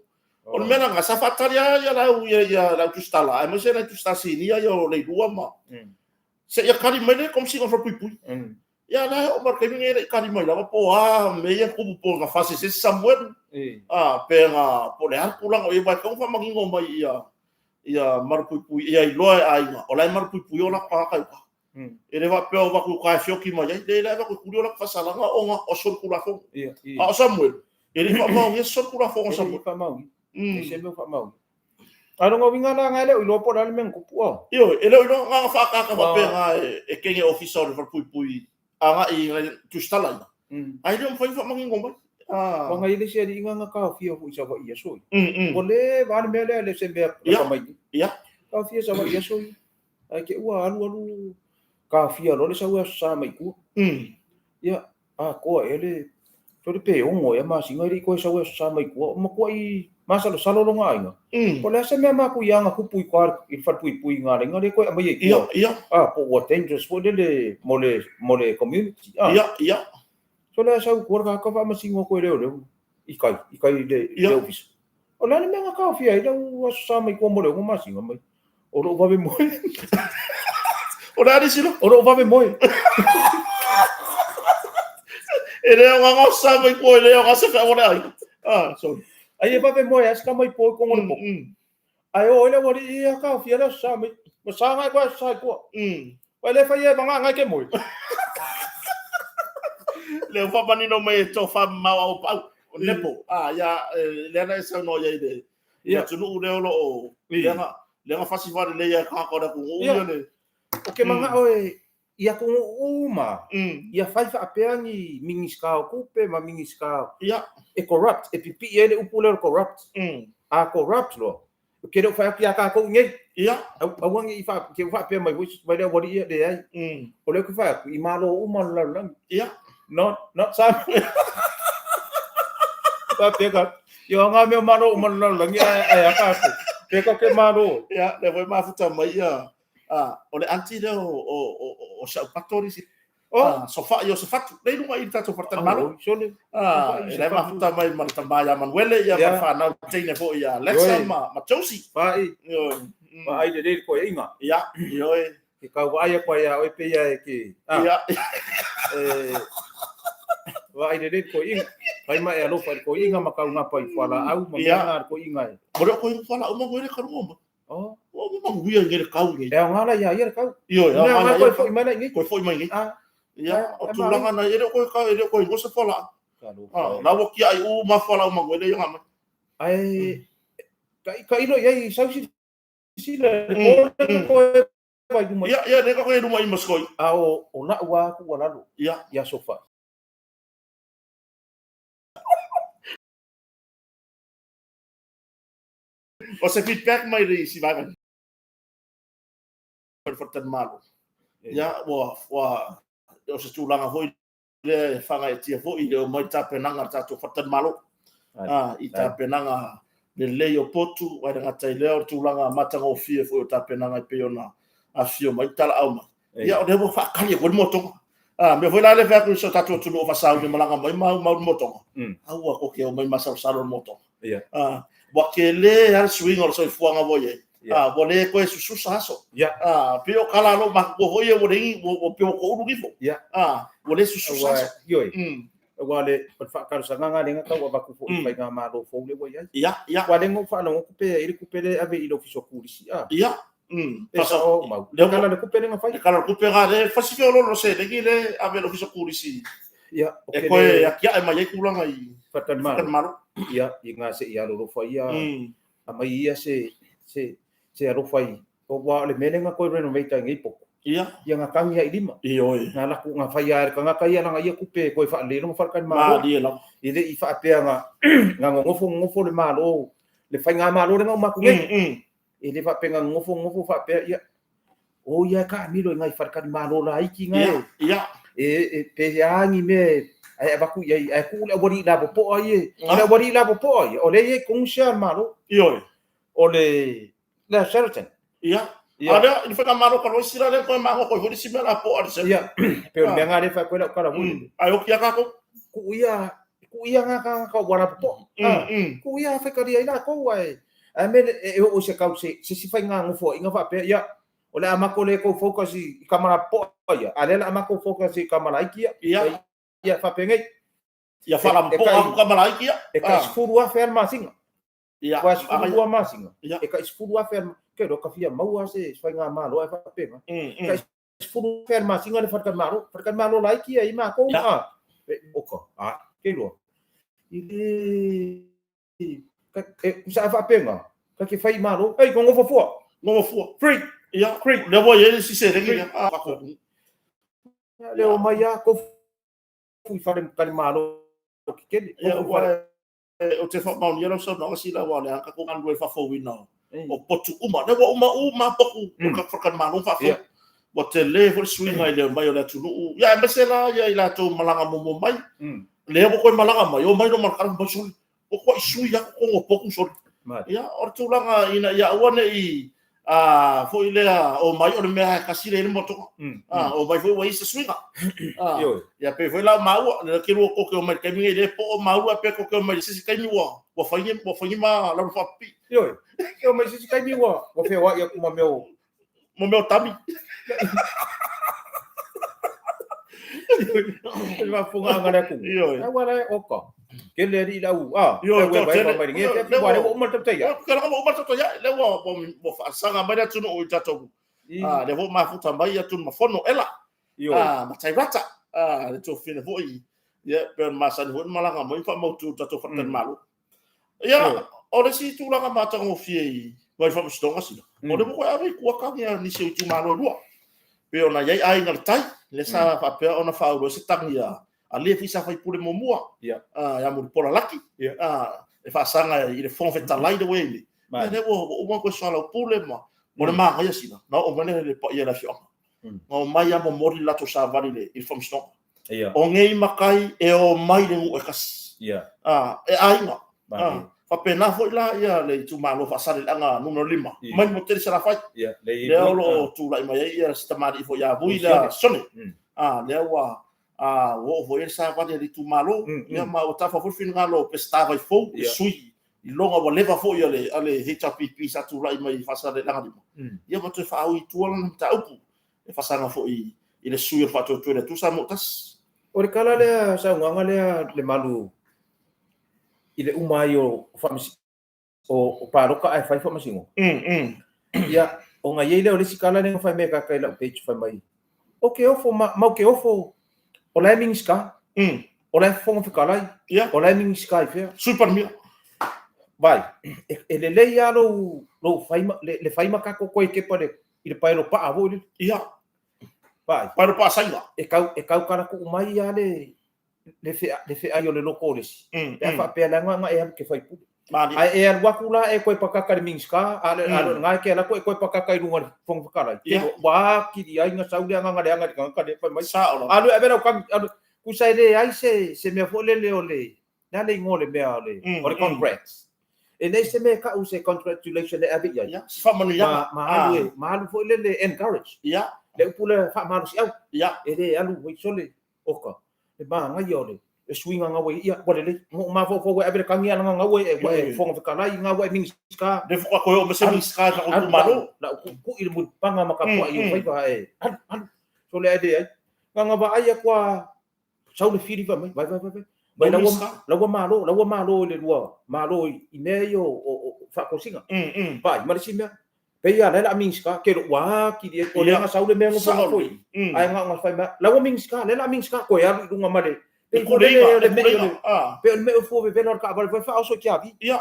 o mena nga sa fa taria ya la tu sta la ai mo se na tu sta si ni ya yo le dua ma se ia kali mai le kom si ko fa pui ya la o mar kemi ngai kali mai la po me ya ku po nga fase se Samuel pe nga po le har pulang o ia ba ko fa mangingo mai ia mar pui ia i loa ai nga o la mar pui o la ka ka ele va pe o va ku ka fioki mai le la va ku ku la fa sala nga o nga o sol ku la fo o Samuel ele fa mau ia sol ku la fo Samuel fa mau se me fa mau aro nga winga na nga le o lo po la men ku po yo ele o nga fa ka pe nga e kenge officer for pui anga i tu stala ai le foi fa mangi ngomba nga ile se ri nga ka fio fu sa va ia so ole va me le se be ka mai ya ka fio sa va ia so ai ke ua alu ka fio lo le sa ua sa mai ku ya ko ele to le pe o mo ya ma singa ri ko sa ua sa mai ku mo ko i ma sa lo nga inga ko le se me ma ku ya nga ku pui kwar i fa pui nga le ko mai ya po what dangerous for le mole community ya so le sa ku ka fa ma singa ko le ikai le office o le me nga ka fia i lo sa mai ko mo le ma singa mai o lo va be mo o la di silo o lo va be mo ele nga sa mai ko le nga sa fa wala ai so ai va be mo ya ska mai po ko mo ai o le wori ia ka fia la sa mai mo sa nga ko sa ko le fa ye banga nga ke mo le fa bani no mai to fa ma o pa lepo ya le na sa no ya ide ya tunu le lo le nga festival le ya ka ko da ku le o ke manga o ia ko uma ia fai fa apeangi mingiskao kupe ma mingiskao e corrupt e pipi ele upule corrupt a corrupt lo ke do fa kia ka ko ngai awangi ifa ke fa pe mai wis vai le body de ai ole ku fa i malo uma la not sa pa pe ka yo nga me malo uma la ngi ai ka pe ko ke malo le voi mafuta mai ole anti de o sa patori si sofa yo sofa dei no mai tato fortan malo sole le mafuta mai man tambaya man wele ya fa na tene fo ya let's ma tosi pai pa ai de ko inga yo ke ka wa ya ko ya o pe ya ke wa ai de ko inga pai mai alo fa ko inga ma ka nga pai fala au ma nga ko inga mo ko fala o mo wele ka mo o mo wia ngere kau nge ya ngala ya kau yo ya ngala ko foi mai ngi ko foi mai ngi o tulanga na ere ko ka ere ko ngo se fola na wo ki ai u ma fola o mo wele yo ma ai ka ilo ya sa si le ko vai du mai ya ne ka ko du mai moskoi o na wa ku wala lo ya sofa o se feedback mai ri si vai fortan malo wa o se tulanga foi le fanga e tia foi le mai tapenanga tato fortan malo i tapenanga le leo potu wa nga tai leo tulanga matanga o fie foi o tapenanga pe ona a fio mai tala au ma o devo fa kali ko moto me foi lá le ver com o tato tu no fa sau de malanga mai moto au ko ke o mai masal salo moto wa ke le al swing o so fuanga voye bole ko su saso pio kala lo ma ko hoye wo ringi wo pio ko uru gifo bole su saso wale fa ka sa nga nga ka wa ku fo fa nga ma do fo le wo ya wale ngo fa no ku pe iri ku pe le ave ilo fiso kulisi pasa o ma le kala ku pe nga fa kala ku pe ga le fa si lo se le gile ave lo fiso kulisi e ko ya kia e mai ku langa i fatan malo inga se ia lo fa amai ia se aro fai o wa le menenga ko renovate ngai poko nga kangi ai lima na la ku nga fai ar ka nga kai nga ia kupe ko fa le no fa kan ma di la ide i fa pe nga ngofo le malo le fai nga malo le ma ku ngai ide fa pe nga ngofo fa pe ia ka ni lo ngai fa kan malo la iki ngai e pe yangi me ai ba ku ai ku le wori la po ai le wori la po ai o le kung sia malo o le Sheraton ada il fa kamaro ko sira le ko ma ko hori simela po ar se pe o menga le fa ko la huli ai o kia ka ko ku ia nga ka wara po ku ia fa ka dia ina ko wai a me o se ka se fa nga ngofo inga fa pe o le ama ko le ko focus i kamera po ia ale la ama ko focus i kamera ia fa pe ngai ia fa la po kamera ia e ka sfuru a ferma singa wa sfuru a masinga e ka sfuru a ferma ke do ka fia mau se fa nga malo fa pe ma ka sfuru ferma singa le fa kan malo la ki ai ma ko o ko ke lo ile ka sa fa pe ma ka ke fa malo ai ko ngofo free creek le voy ele si se de le o mai ko fu fa kan malo ke o te fa mau yelo so no si la wa le ka ko kan fa fo wino o potu uma ne uma poku ka fa kan malo fa fo o te le fo swing ai le mai o la tu ya mesela ya ila to malanga mo mai le ko malanga mai o mai no marcar mo sul o ko isu ya ko o poku so ya o tu langa ina ya one i fo ile o mai o me ka sile le moto o mai fo wai se swinga ya pe foi la mau le que o ko mai ke mi le po mau pe ko mai se kai mi wa fa ma la fa pi yo mai se kai mi wa fe wa ya ku mo meu tami va funga ngara ku agora oka ke le ri la we vai mai nge ke wa le o mal tata ya kala mo mal tata ya le wo fa sanga mai tu no tato le vo ma futa mai ya tu ma fono ela ma tai rata le to fine vo ya per ma san vo malanga mo fa mo tu tato fa tan malu ya o le si tu la ma ta ngo fie vai fa stonga si o le mo ya ku ka ni se tu malo pe ona yai ai ngal tai le sa fa pe ona fa ro se tangia ali fisa fa pule momua ya mo pola laki e fa sanga i le fon feta lai de wele ne o ko sala pule mo le ma ya sina no o mane le pa ya la fio o mai ya mo mori la to sa vali le il fom sto o ngei makai e o mai le u kas e ai no fa pena foi la ya le tu malo fa sale anga numero 5 mai mo tere sala fai le lo tu la mai ya sta mari fo ya buila sone le wa o foi esa va de tu malo ya ma o ta fa fo fin ngalo pesta vai fo sui i longa wa leva fo ya le ale HPP sa tu la mai fa sale anga ya mo te fa u tu ala ta upu e fa sanga fo i le sui fa to tu sa mo tas o le kala le sa nganga le malu ile umai o famisi o paroka ai fai famasingo ya o nga yele o le sikala ne fai meka kai la page fai mai okay ofo ma ke ofo o la minska o la fonga fikala o la minska fe super mia vai ele ya lo fai le fai maka ko ke pare ile pai lo pa avo ia vai para pa saiva e kau kara ko umai ya le fe ayo le lokoles e fa pe la nga e ke fai pu ai e al wakula e ko pakaka le minska ale nga ke la ko pakaka i lunga fong pakala ke wa ki dia nga saudi nga le nga ka de fa mai sa alu e bera ka ku sai le ai se me fo le ole na le ngole me ole or congrats e nei se me ka u se congratulation le abi ya fa manu ya ma fo le encourage ya le pula fa ma si au ya e le alu we sole oka e ba nga yo le e swinga nga we ia wale le ma fo we abere kangia nga we e fo nga kala nga we minska de fo ko yo me se minska ka ko malo la ku il mu panga maka po yo vai ba e so le ide nga ba ai kwa sau le firi va vai la malo le lua malo ine yo o fa ko singa vai ma si me pe ia la minska ke wa ki dia ko le nga sau le me ngo fa ko ai nga fai ma la minska ko ya lu nga male pe ko le pe me fo be venor ka va fa so kia vi ia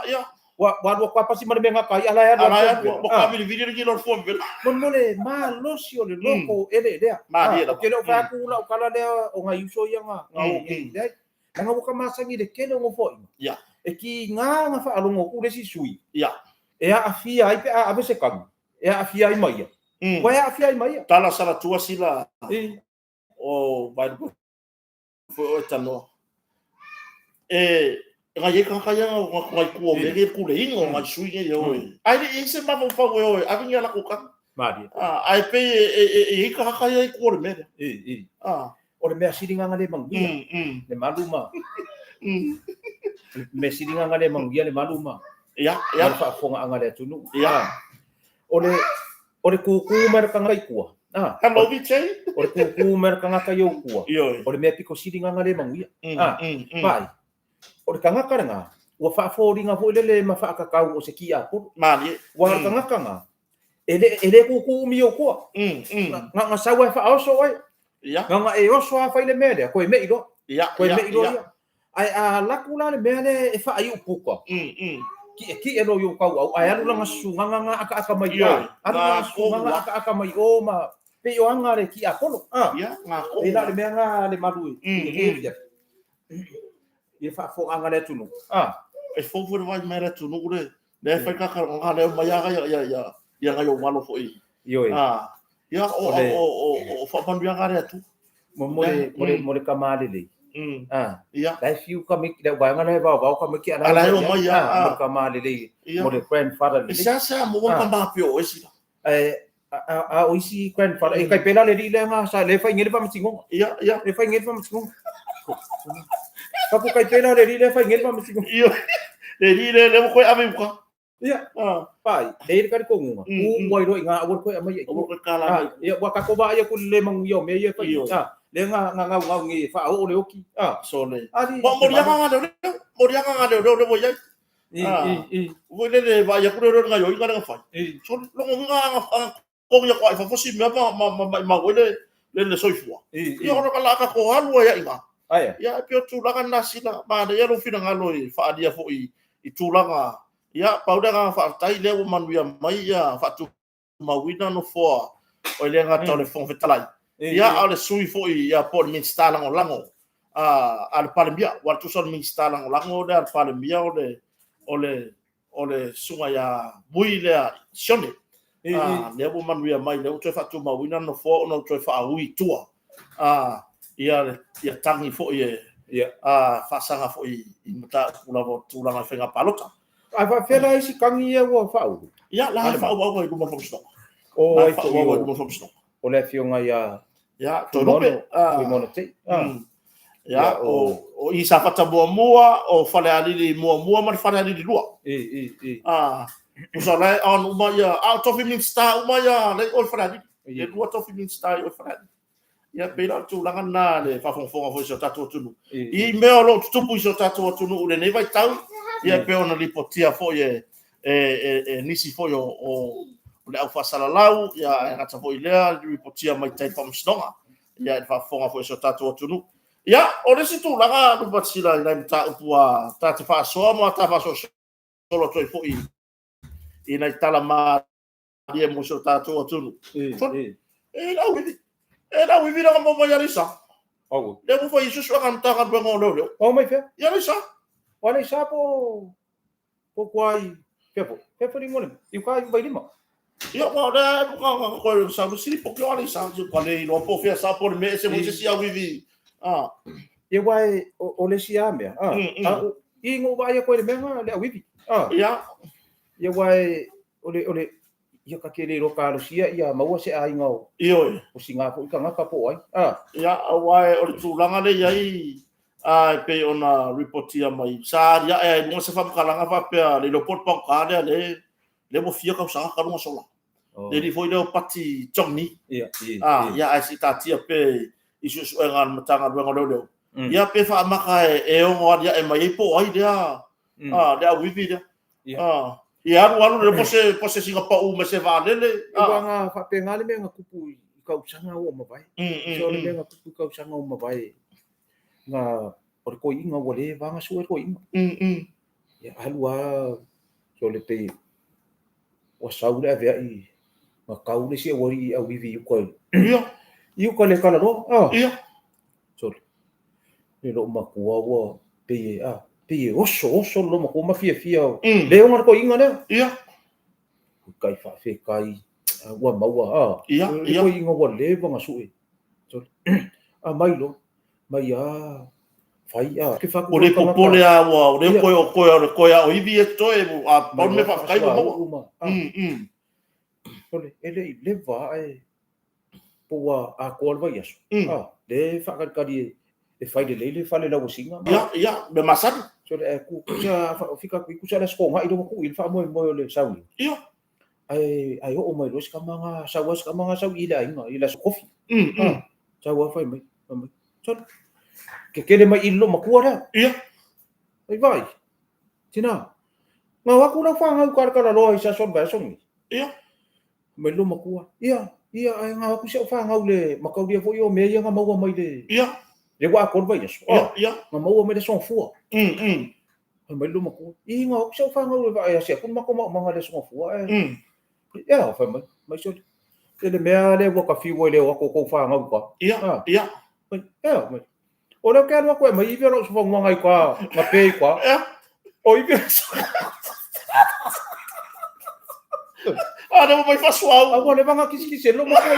wa kwa pasi ma me nga kai ala ya bo ka vi video ki lor fo be mon le ma lo si o le loko ele dia ma dia ke lo fa ku la kala le o nga yuso ya nga o ngi dai nga bo ka masangi de ke lo ngo fo ia e ki nga fa alongo ku le si sui ia e a afia ai pe a se kam e a afia ai mai wa e a afia ai mai tala sala tua sila o vai fo tano nga ye kan kaya nga ku o me ku le ingo nga sui ye yo ai ni se ma fo yo a vinga la ku kan mari ai pe e ka kaya ku o me o le mea siringa le manguia le maluma me siringa le manguia le maluma ya fa fonga anga le tunu o le kuku mer kanga ikua hello biche o le kuku mer kanga ka yo kua o le mea piko siringa le manguia vai o le kanga karanga wa fa foringa vo le ma fa ka kau o se kia po mali wa kanga ele kuku mi o kua nga sawa fa oso ai nga e oso a fa le mele ko e me ilo ko e me ilo ai a lakula le mele e fa ai upuka ki e no yo kau ai alu langa sunga nga aka mai alu langa sunga aka mai o ma pe yo anga le ki apolo nga ko e la le menga le malu e fa fo anga le tunu e fo fo vai mera tunu le fa ka nga le mai ya nga yo malo fo yo ya o fa pan bia gare tu mo le kamale le ya dai fiu ka mi da ba ngana ba ka mi ki ala yo mai ya mo kamale le mo le grandfather le sa mo ka ma pio esi a o isi grandfather e kai pela le ri le nga sa le fa ngel pa mtingo ya le fa ngel pa mtingo ka pu kai pela le ri le fa ngel pa mtingo le ri le ko ave ko ya pai e ka ko ngunga mo ro nga o ko mai o ko kala ya wa ka ko ba ya ku le mang yo me ye fa le nga ngi fa o le oki so le mo ya nga le mo ya wo le va ya ku ro nga yo nga fa so lo nga ko ya ko fa fosi me ma wo le so fua yo ro kala ka ko halu ya inga ya pio tu la kana sila ba de ya ro fina nga lo fa dia fo i tu la nga ya pauda nga fa tai le manu ya mai ya fa tu mawina no fo o le ngata le fong fetalai ia ole sui fo ia por minsta lango al palembia wa tu son minsta lango de al palembia ole sunga ya buile shone le bo man ria mai le o fa tu ma wina no fo no tu fa ui tua ia tangi fo fa sanga fo I mata pula vo tu langa fenga palota ai fa fela isi kangi ia wa fa u ia la fa wa ko mo fo o ai fa wa mo fo o le fionga ia to rupe mono te ya o I sa fata mua o fale alili mua ma fale alili lua o sa lai on uma ia tofi min sta uma ia le o fale alili e lua tofi min sta o fale alili ia pela tu langa na le fa fon fo so tatu tunu I me o lo tupu so tatu tunu le ne vai tau ia pe ona lipotia fo nisi fo o le au fasala lau ia ngata fo ilea lipotia mai tai fam snonga ia fa fonga fo so tatu tunu ia o le situ langa ku patsila ina mta upua tatu fa so mo ta fa so solo toi fo I na tala ma ia mo so tatu tunu la wivi na mo ya risa le mo fa isu so kan ta kan bengo lo o mai fe ya risa wala sa po kwai pe ni ngole I kwai vai lima ia mo da ko sa si po ko ali sa ko le no po fe sa por me se mo se sia wivi e wai o le sia me I ngo vai ko le menga le wivi ia e wai o le ia ka kele ro ka lo sia ia maua se ai ngau io o singa ko ka ngaka po ai ia wai o tu langa le ai pe ona reportia mai sa ia no se fa kalanga fa pe le lo pot pa ka le mo fia ka sa ka no sola le di foi le pati chongni ia ai si tatia pe isu su ngan matanga lo ia pe fa maka e o ia e mai po ai dia dia wivi dia ia alu le pose singa pa u me se valele nga fa pe ngale me nga kupu ka usanga o mavai so le me nga kupu ka usanga o mavai nga por ko inga wole vanga su ko inga ia alu so le pe o saule ave I ma kaule si wori a wivi ko ia ko le kala ro ia so le lo ma ko pe pe oso lo ma ko ma fia le ngar ko inga ne ia kai fa fe kai wa maua ia ko inga wa le vanga su so mai lo mai fai ke fa o le popole wa o le ko o ibi esto a pon me fa kai mo so le va po a ko va yes le fa ka di e fai le fa le la singa ia be masad so le ku ja fika ku sa le sko ngai do ku il fa mo le sau ia ai o mai lo ska manga sau ila so kofi sau fa mai so ke le mai illo makua ia ai vai tina nga wa ku na fa nga ka lo isa son ba son ia mai lo makua ia ai nga ku se fa nga le makau dia fo yo me ia nga mau mai le ia le wa ko vai yes ia nga mau mai le son fu mai lo makua nga ku se fa nga le va ia se ku ma nga le son fu ia fa mai so le mea le wa ka fi wo le wa ko fa nga ko ia mai o le ke ko mai vi lo so nga ngai kwa nga pe kwa o i vi não vai fa suau agora le vanga kisi lo ma ko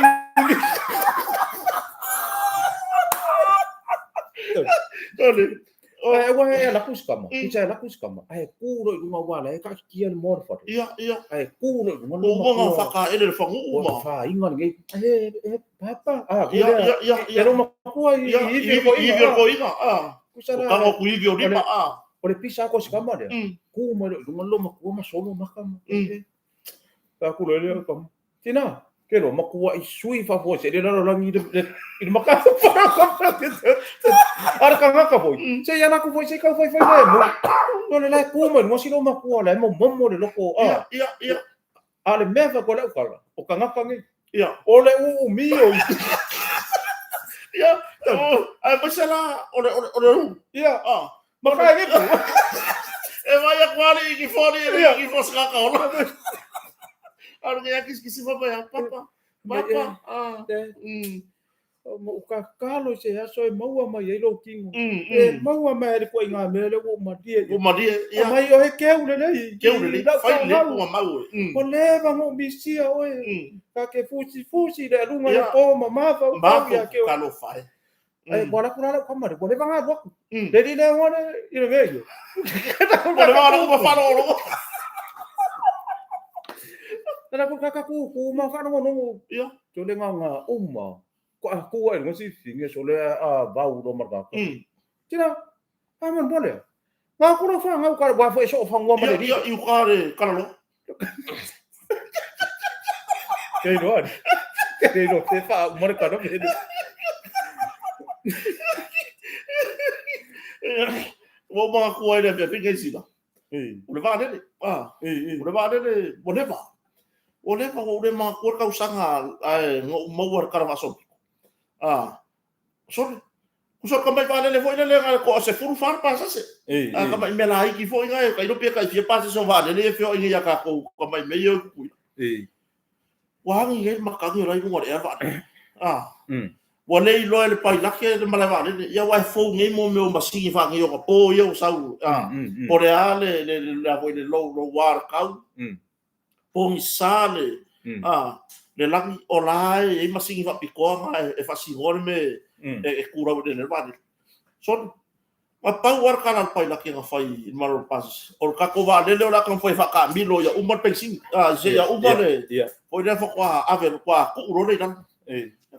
wa la kuskama kicha la kuskama ai ku ro nga wa la ka ki el morfa ia ai ku ro nga lo fa ka ele fa uma fa inga ngai papa ia lo ma ko i ko ina kusala ka ko i vi o ripa o le pisa ko skama le ku ma lo ma ko ma solo ma kama ta ku le ka tina ke lo ma ko I sui fa fo se le lo langi de ma ka ara ka nga ka foi se ya na ku foi se ka foi le mo no le ku mo si lo ma ko le mo le lo ko ia ale me fa ko le ka o ka nga ka ngi ia o le mi o ia ai masala o ia ma ka ngi e vai a quali ki fori ki fos ka ka ola ar que aqui esqueci papa Papa. Mo ka kalo se aso e maua mai e lo kingo. E maua mai e ko inga me le ko madie. O madie ia. Mai o he keu le nei. Keu le. Fai le ko mau. O leva mo bisia o e. Ka ke fusi le lunga le po ma fa o ia keu. Kalo fai. Ai bola kula ko mare bola vanga do. Le di le ngone i le meio. Bola vanga ko fa lo. Tara ko kakaku ku ma fa no. Ia. Jo le nga uma. Ko aku ai ngo si finge sole a bau do marga. Tira. Aman boleh. Nga ko fa nga ka ba fa so fa ngwa ma le. Ia kare kala lo. Kei no te fa mo ka no me. Wo ma ko ai le finge si da. O le va le. O le va le, o le va. O le va o le ma ko ka usanga ai mo war kara so. Sorry. Kusor ka mai vale le foi le ko se furu far pasa se. Ka mai me la iki foi ngai ka ino pe ka fie pasa so vale le fio inga ya ka ko ka mai me yo ku. Wa ngi ma ka ngi rai ngor e va. Wa le lo le pai la ke le mala vale ya wa fo ngi mo me ma singi fa ngi yo ka po yo sa u. Por ale le la foi le lo war ka. Po ngi sale. Le langi o lai e masingi va pikoa e fasingore me e kura de le vale. Son ma pau war kana pai la que fai in maro pas. O ka ko va le la kan foi fa ka milo ya umar pensin se ya umar le. Foi le fa kwa ave kwa ku ro le dan.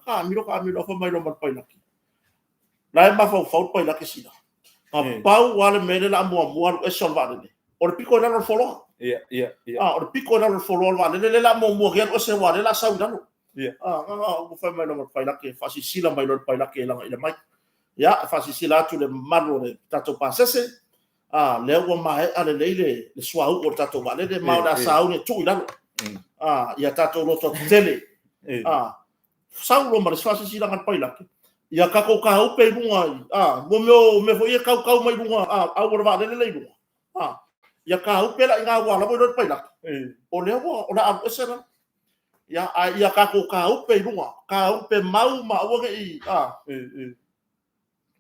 Ka milo fa mai lo mar pai la. La ma fa pai la que sida. Pau wale me la mo e solvare. O piko na lo folo. O pico na follow va le la mo o se wa le la sa una no. O fa mai no pa la que fa si la mai no pa la que la mai. Ya fa si la tu le malo le tato pasese. Le o mai ale le swa o tato va le ma da sa una tu la. Ya tato lo to tele. Sa lo ma fa si la kan pa la. Ya ka ko ka o pe bunga. Mo me foi ka mai bunga. O va le bunga. Ya ka u pela nga wa la mo do pa la o le wa o la esera ya ka ko ka u pe lunga ka u pe mau ma o ngi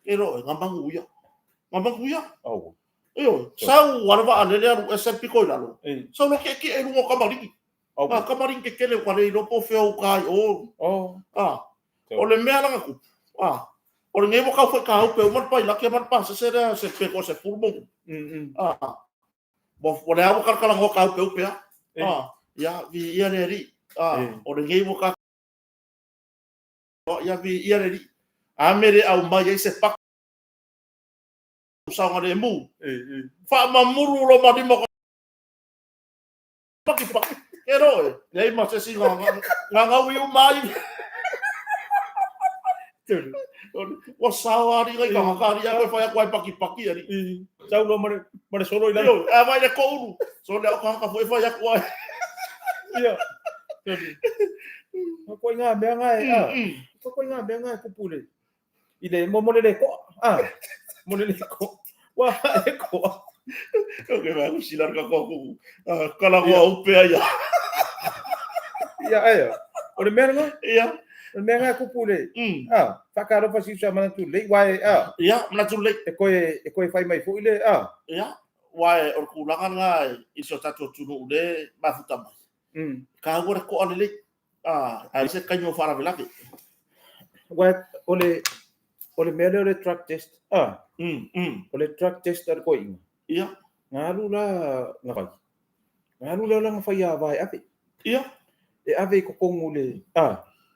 ero ngambang uya yo sa wa va le le o se piko la lo so lo ke e lunga ka mari ke le kwa le lo po fe o ka o le me ala ku o le nge mo ka foi ka u pe mo pa la ke man pa se pe ko se pulmo bo le abo kala ngo ka pe ya vi ia le ri o le ngai mo ka ya vi ia le ri a mere au mai se pa sa ngare mu fa mamuru lo ma di mo pa ero le ma se si nga wi u mai o sawari ga ka ri ya ko fa ya paki ari Sau lo mare solo ila. Vai le kouru. So le ka foi fa ya kwa. Ia. Ko nga me nga ko nga me nga ku pule. Ile mo le ko. Mo le ko. Wa e ko. Ko ke va usilar ka ko. Kala ko upe ya. Ia. O le me nga. Ia. Me nga ku pule. Fakaro pa si sa mana tu le wai ya mana tu le e koe fai mai fu ile ya wai or kulangan ngai iso tato tunu le mafuta mai ka agora ko ale le ai se kanyo fara velaki wai ole mele ole truck test ole truck test ar ko inga ya ngalu la nga fai vai ape ya e ave ko kongule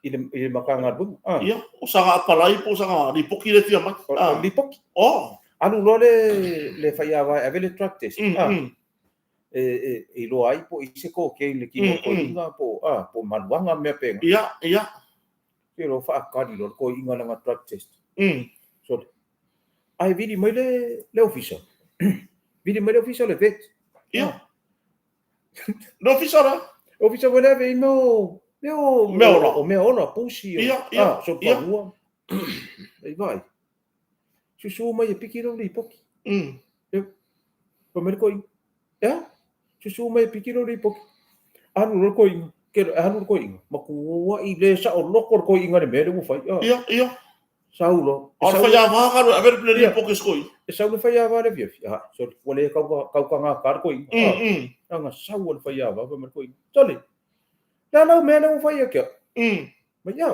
ile makanga bu ia o sanga palai po sanga di poki le tia mai di poki anu lo le faia vai ave le truck test e lo ai po ise ko ke le ki ko inga po maluanga me pe ia ke lo fa ka di lo ko inga nga truck test so ai vidi mai le official le vet ia no official wala ve no me ona pusi so pa ai vai su mai piki lo li poki pa mer ko su mai piki lo li poki anu lo ko ke anu ko inga makua I le sa o loko ko inga le mele mo fai ia saulo o fa ya va ka a ver le po que skoi e saulo fai ava le via so wale ka nga kar ko inga nga saulo fai ava pa mer ko inga tole la no mele mo fai ke ma ya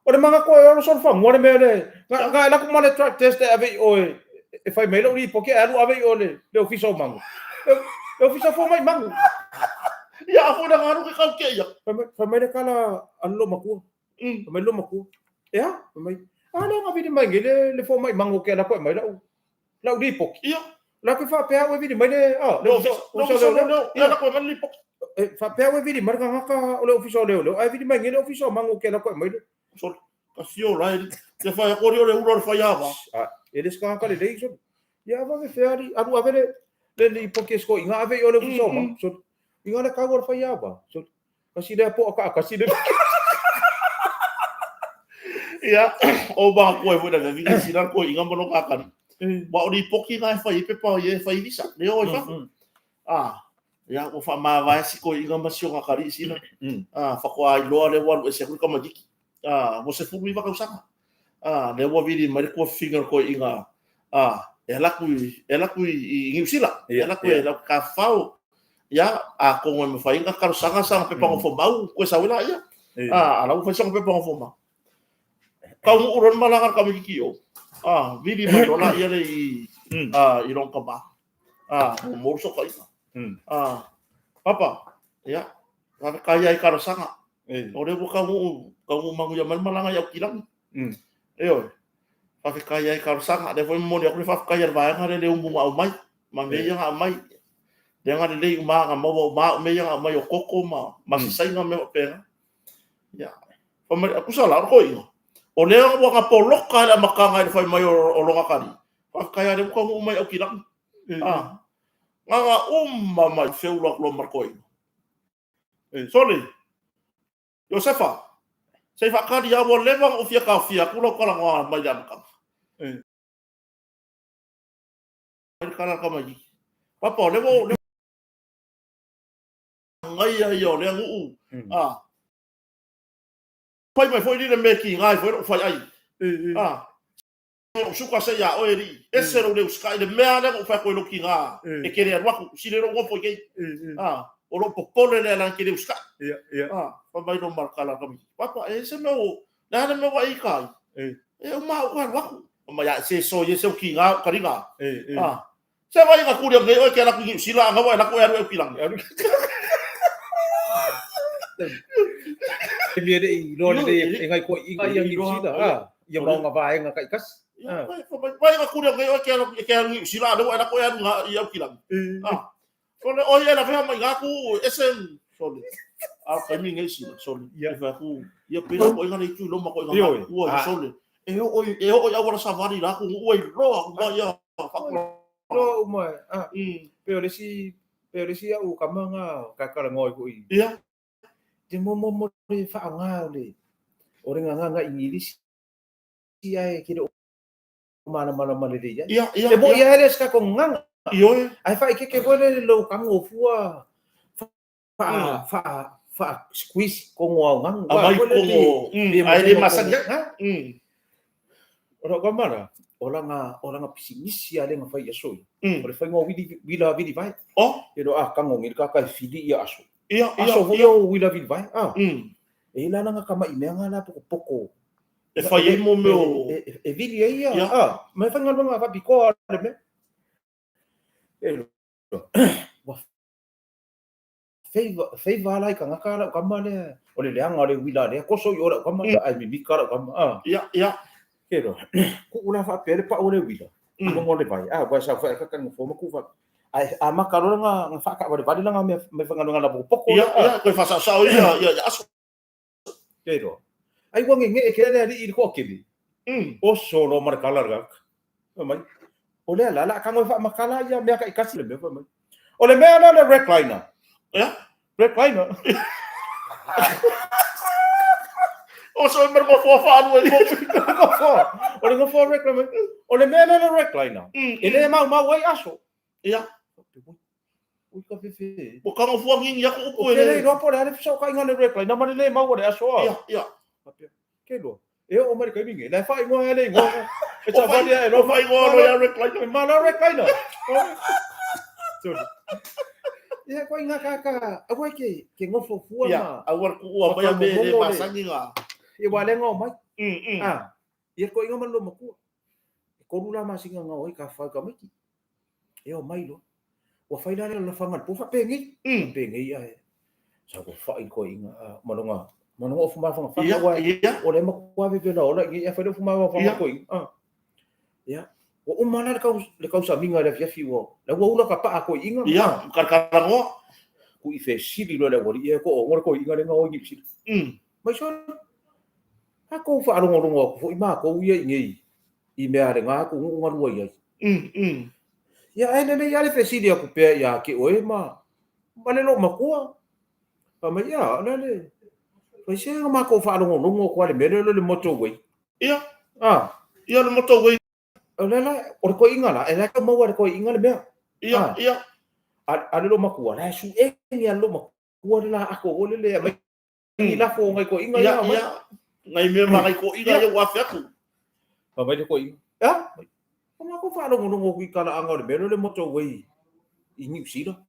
o le manga ko o so fa mo le mele nga la ko male track test ave o e fai mele ri porque alu ave o le ofiso mango le ofiso fo mai mango ya fo na ngaro ke ka ke ya fa mele kala allo maku fa mele maku ya fa mai ale nga vidi mai ngele le fo mai mango ke la ko mai la ri pok ia la ke fa pe a vidi mai le no la ko ngali pok fa pe a vidi mar nga ka o le ofiso le ai vidi mai ngele ofiso mango ke la ko mai le so ka fio la te fa ko ri o le uro fa ya va ele ska ka le dei so ya va me feari aru avere le poke sko inga ave o le ofiso mango so inga le ka fa ya va so kasi le po ka kasi le ia o ba ko e fo da vi sina ko inga mo ka ka ba o di poki na fa ipe pa ye fa visa le o fa ya o fa ma va si ko inga ma si o ka ri sina fa ko ai lo le wa se ko ma diki mo se fu mi va ka usanga le wa vi di ma ko finger ko inga ela ku i usila ela ku ela ka fau ya ko mo fa inga ka usanga sa pe pa ko mau ko sa wala ya ala u fa sa pe pa ko mau kau uron malangan kami kikio vidi madola ia le I long kaba umur so kai papa ya kaya I karasanga ore bu kamu mangu ya malanga ya kilang eo fa kaya I karasanga de foi mo ya ku fa kaya ba ngare le umbu au mai mame ya mai de ngare le ma ma me ya mai o koko ma sai nga me pera ya fa aku salah ko ino o lea wa ka poloka la makanga I fai mai o longa kari fa kaya le ko mai o kilang nga umma mai feula lo markoi sorry Josefa sei fa kari ya wo leva o fia ka fia ku lo kala nga mai ya ka kala ka mai papa levo ngai ya yo le ngu fai mai foi le meki ngai foi ai o suka se ya o eri ese ro le sky le mea le o fa ko lo kinga e kere wa ku si le ro go foi o lo popole le la kere uska fa mai no markala kami papa ese meu na me wa I kai o ma wa ku ma ya se so ye se o kinga karinga se vai ga ku le o ke la ku sila nga wa la ko ya ro pilang Ele dei lo dei e ngai ko inga yang sida ya mau nga vai nga kai kas vai ga ku le o ke la sila do la ko ya nga ya pilang Sole o ia la fea mai gaku esen sole. Kami ngai sila sole. Ia fa ku ia pera ko ngai tu lo ma ko ngai ku sole. E o ia ora savari la ku o ro ku ia lo mai pero si au kamanga kakara ngoi ku I. Ia. Te mo le fa nga le. Ore nga English. Ia e kire mana le dia. Ia. E mo ia ele ska ko nga. Io ai fai ke vole lo kango fua fa squeeze ko ngang wa vole ai le masanya ora gamara ora nga pisinisi ale nga fai aso ora fai ngo vila vai pero kango ngir ka fili ia aso aso volo vila vai e la nga kama imenga la poko e fai mo meu e vili ia me fai nga va piko ale me fei lai ka ngaka kama le o le anga le wila le koso yo kama ai mi kara kama ia kero ku una fa pere pa o le wila mo le vai va sa fa ka kan fo ku fa ai ama karo nga fa ka va la nga me fa nga la poko ia ko fa sa ia aso kero ai wangi nge ke le I ko kili o solo marka larga mai o le la ka ngo fa makala ya me ka ikasi le me fa mai o le me ana le recliner recliner o so mer mo fo fa anu o le ngo fo recliner o le me ana le recliner ele mau wai aso ia o ka fefe o ka ngofua ngingi aku upu ele no po le so ka ingane recline na mane le mau le aso ia ke lo e o mari ka mingi le fa ingo ele ingo e sa va dia no fa ingo no ya recline ma no recline ia ko inga ka a ke ngofo fua ma a war ku wa ya be masangi nga e wale ngo mai ia ko inga malo maku ko rula masinga nga oi ka fa ka miki e o mai lo wa fa ila la fa ngal po fa pengi pengi ai sa ko fa ko inga malonga of ma fa fa wa o le mo kwa be la ola ngi fa do fuma fa ko ia o umana le kausa minga le fiafi wo le wo una ka pa ko inga ia karkarango ku i fe sili lo le wo ia ko o ko inga le ngo ngi sili mai so ha ko fa rongo fo ima ko ia ngi i me are nga ku nga rua ia ia ai ne ia le fe sili ku pe ia ke o ma le lo makua pa mai ia na le pa se ma ko fa rongo ko le me le motorway ia ia le motorway Olala, or ko inga la, ela ka mau ko inga le mea. Ia. Ale lo makua, la su e ni lo makua la ako ole le mai. Ni la fo ngai ko inga ia. Ngai me mai ko inga ia wa fiaku. Pa mai ko inga. Kuma ko fa lo ngo ki kala anga le melo le motorway. I New Zealand.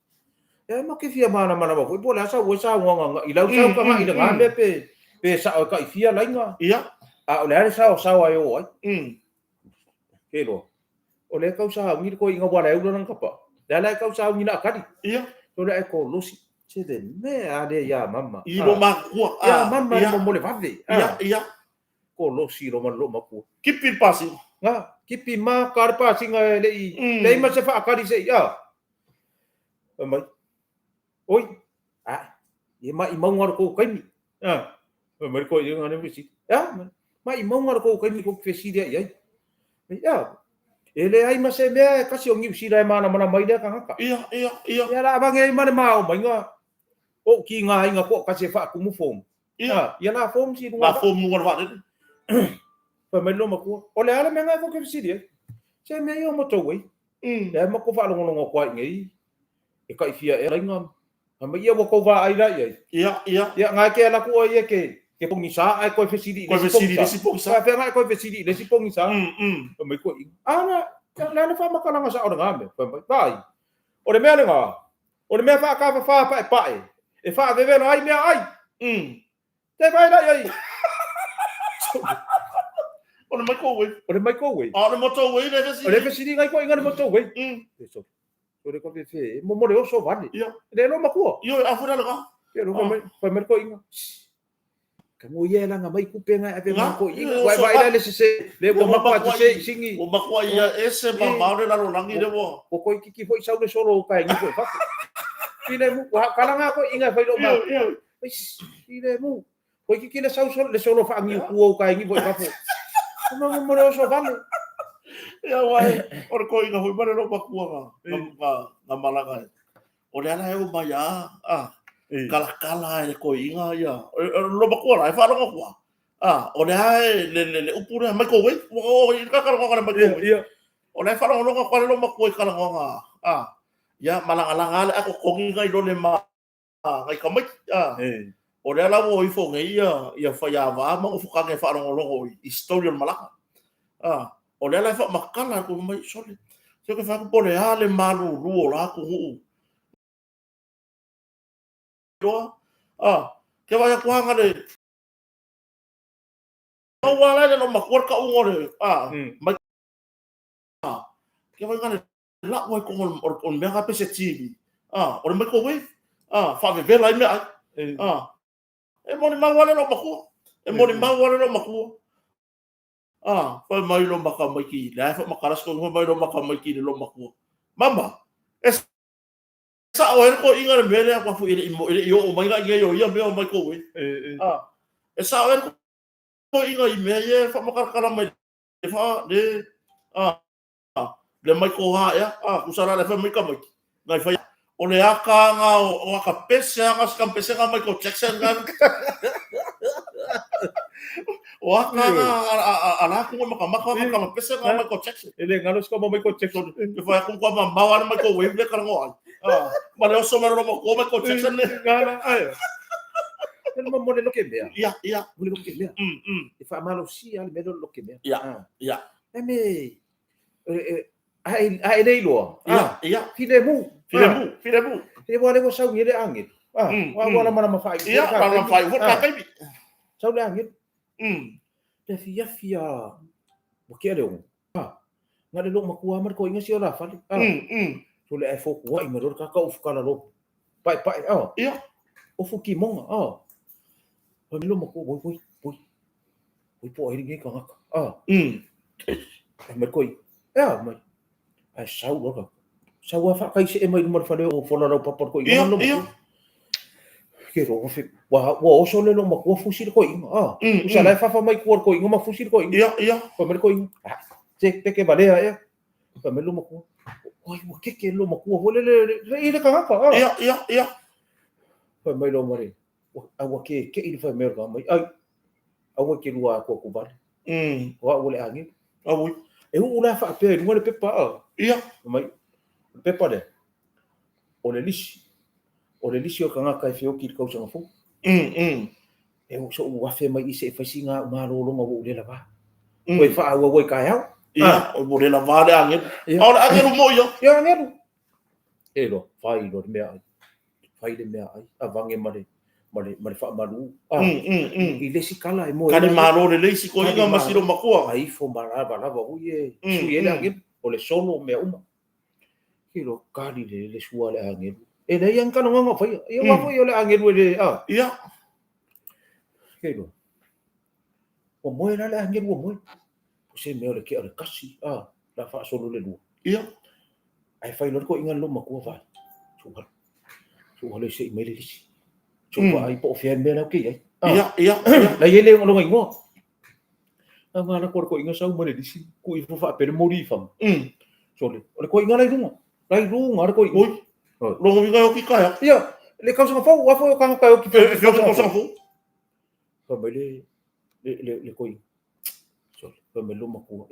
Ma ke fia mana ko bo la sa wo sa nga i lau sa ka nga i nga me pe sa ka i fia la inga. Ia. Ole sa ai o ai. Kelo. O le kausa ngi ko inga wala e ulang kapa. Dala kausa ngi na kadi. Ia. To le ko losi. Se de me ade ya mama. I lo makua. Ya mama mo mo le vave. Ia. Ko losi lo man lo makua. Kipi pasi. Nga, kipi ma kar pasi nga le i. Le ma se fa akari se ya. Mai. Oi. Ye ma i mangar ko kai ni. Mai ko ye ngane visi. Ya. Ma i mangar ko kai ni ko fesi dia ya. Ya. Ele ai ma se me kasi o ngi sira mana mai dia ka ka. Ia. Ya la bang ai mana mau mai nga. O ki nga inga ko kasi fa ku mu fom. Ia. Ya la fom si nga fom mu wa de. Pa me lo ma ko. O le ala me nga ko ke si dia. Se me yo mo to we. Ya ma ko fa lo ngo ko ngi. E ka fia e ringa. Ma ia wo ko va ai la ia. Ia. Ya nga ke la ko ye ke pongi sa ai ko fesidi si pongi sa fa nga ko fesidi le si pongi sa mai ko ana la fa makala nga sa o nga me vai o le mea nga o le mea fa ka fa pa e fa ve no ai mea ai te vai la ai o le microwave o le motorway le fesidi ngai ko inga le motorway so o le ko fe mo le so vale le no makua yo afura la pero fa me ko inga Kamu ia la nga mai kupe nga ave ma ko inga vai le se le ko ma pa se singi o makua ia ese ma maure la longi de wo ko kiki foi sau le solo ka ngi ko fa ile mu kala nga ko inga vai lo ma ile mu ko kiki le sau le solo fa ngi ku ka ngi ko fa ko mo mo so vale ia wai or ko inga foi mare lo makua nga malanga o le ala e o mai kala ko inga ia lo bakua ai fa lo ko o le ai le upure mai ko we o ka ka ko mai ko ia o le fa lo ko lo makua kala nga ia malanga ako kongi ngai lo le ma ngai ka mai o le ala wo i fo ngai ia fa ya va ma o fuka ngai fa lo historian malaka o le ala fa makala ko mai sole se ko fa ko le ale malu ruo la ko ke vai ko hanga le o wala le no makor ka ungore mai ke vai ngane la ko on me ga pese TV o me ko we fa ve la me e mo ni mawale no mako e mo ni mawale no mako fa mai lo makamai ki la fa makaras ko mai lo makamai ki lo mako mama sa o ko inga le mele ko fu ile yo o mai ga yo ia me o mai ko we e sa o ko inga i me ye fa makar kala mai fa de le mai ko ha ya usara le fa mai ka mai ngai fa o le aka nga o aka pese nga ska pese nga mai ko Jackson nga o aka ana ko maka pese nga mai ko Jackson ele ngalos ko mai ko Jackson fa ko ma mai ko we le kala ngo Ma le oso maro mo ko ko section le. Ngala ai. Ele mo le loke mea. Ia. Mo le loke mea. E fa malo si ale me lo loke mea. Ia. E me ai nei lo. Ia. File mu. File mu. E mo sa ngire angit. Wa mana ma fai. Ia, mana fai. Wo ka kai. Sa le angit. Te fia. Mo ke le. Ngale lo makua mar ko inga si ora fali. So le fo ko i mero ka u fukala lo. Pai. Ia. O fuki monga. O lo makua boi. Boi po ai ngi ka ngaka. Mer ko i. Mai. Ai sau lo. Sau fa kai se mai mar fa le o fo lo papor ko i lo. Ke ro fe wa o so le lo makua fusi ko i. Usa la fa mai ko i ma fusi ko i. Ia. Ko mer ko i. Te ke balea ya. Pa me luma ko. Oi, mo ke luma ko. Ho le ka ngapa. Ia. Pa mai lo mare. Awa ke i fa me ka mai. Ai. Awa ke lua ko bar. Wa ole angin. Awu. E una fa pe ngole pepa. Ia. Mai. Pepa de. Ole lisi o ka ngaka e fio ki ka usanga fu. E o so wa fe mai se fa singa ma lo ngo le la ba. Oi fa awa woi ka ya. Ia, o more la vale angin. Ora angin mo yo. Ia angin. E lo, fai lo mea ai. Fai le mea ai. Avange mare fa malu. I lesi kala e mo. Kani malo le lesi ko inga masiro makua. Ai fo marava uye. Sui ele angin. O le solo mea uma. Kilo kari le sua le angin. E le yang kana nganga fai. Ia wa foi le angin le Ia. Kilo. O mo le angin o mo. Se me ole ke ole kasi la fa solo le lu ia ai fai lo ko inga lo makua va so ole se me le lisi so ai po fe me la ke ia la yele ngo ngai ngo anga na ko inga sa mo le lisi ku i fa pe mori fam so le ole ko inga lai runga ko oi lo mi ga ki ka ia le ka so fa wa fa ka ka ki pe ka so fu pa me le ko pa me lo makua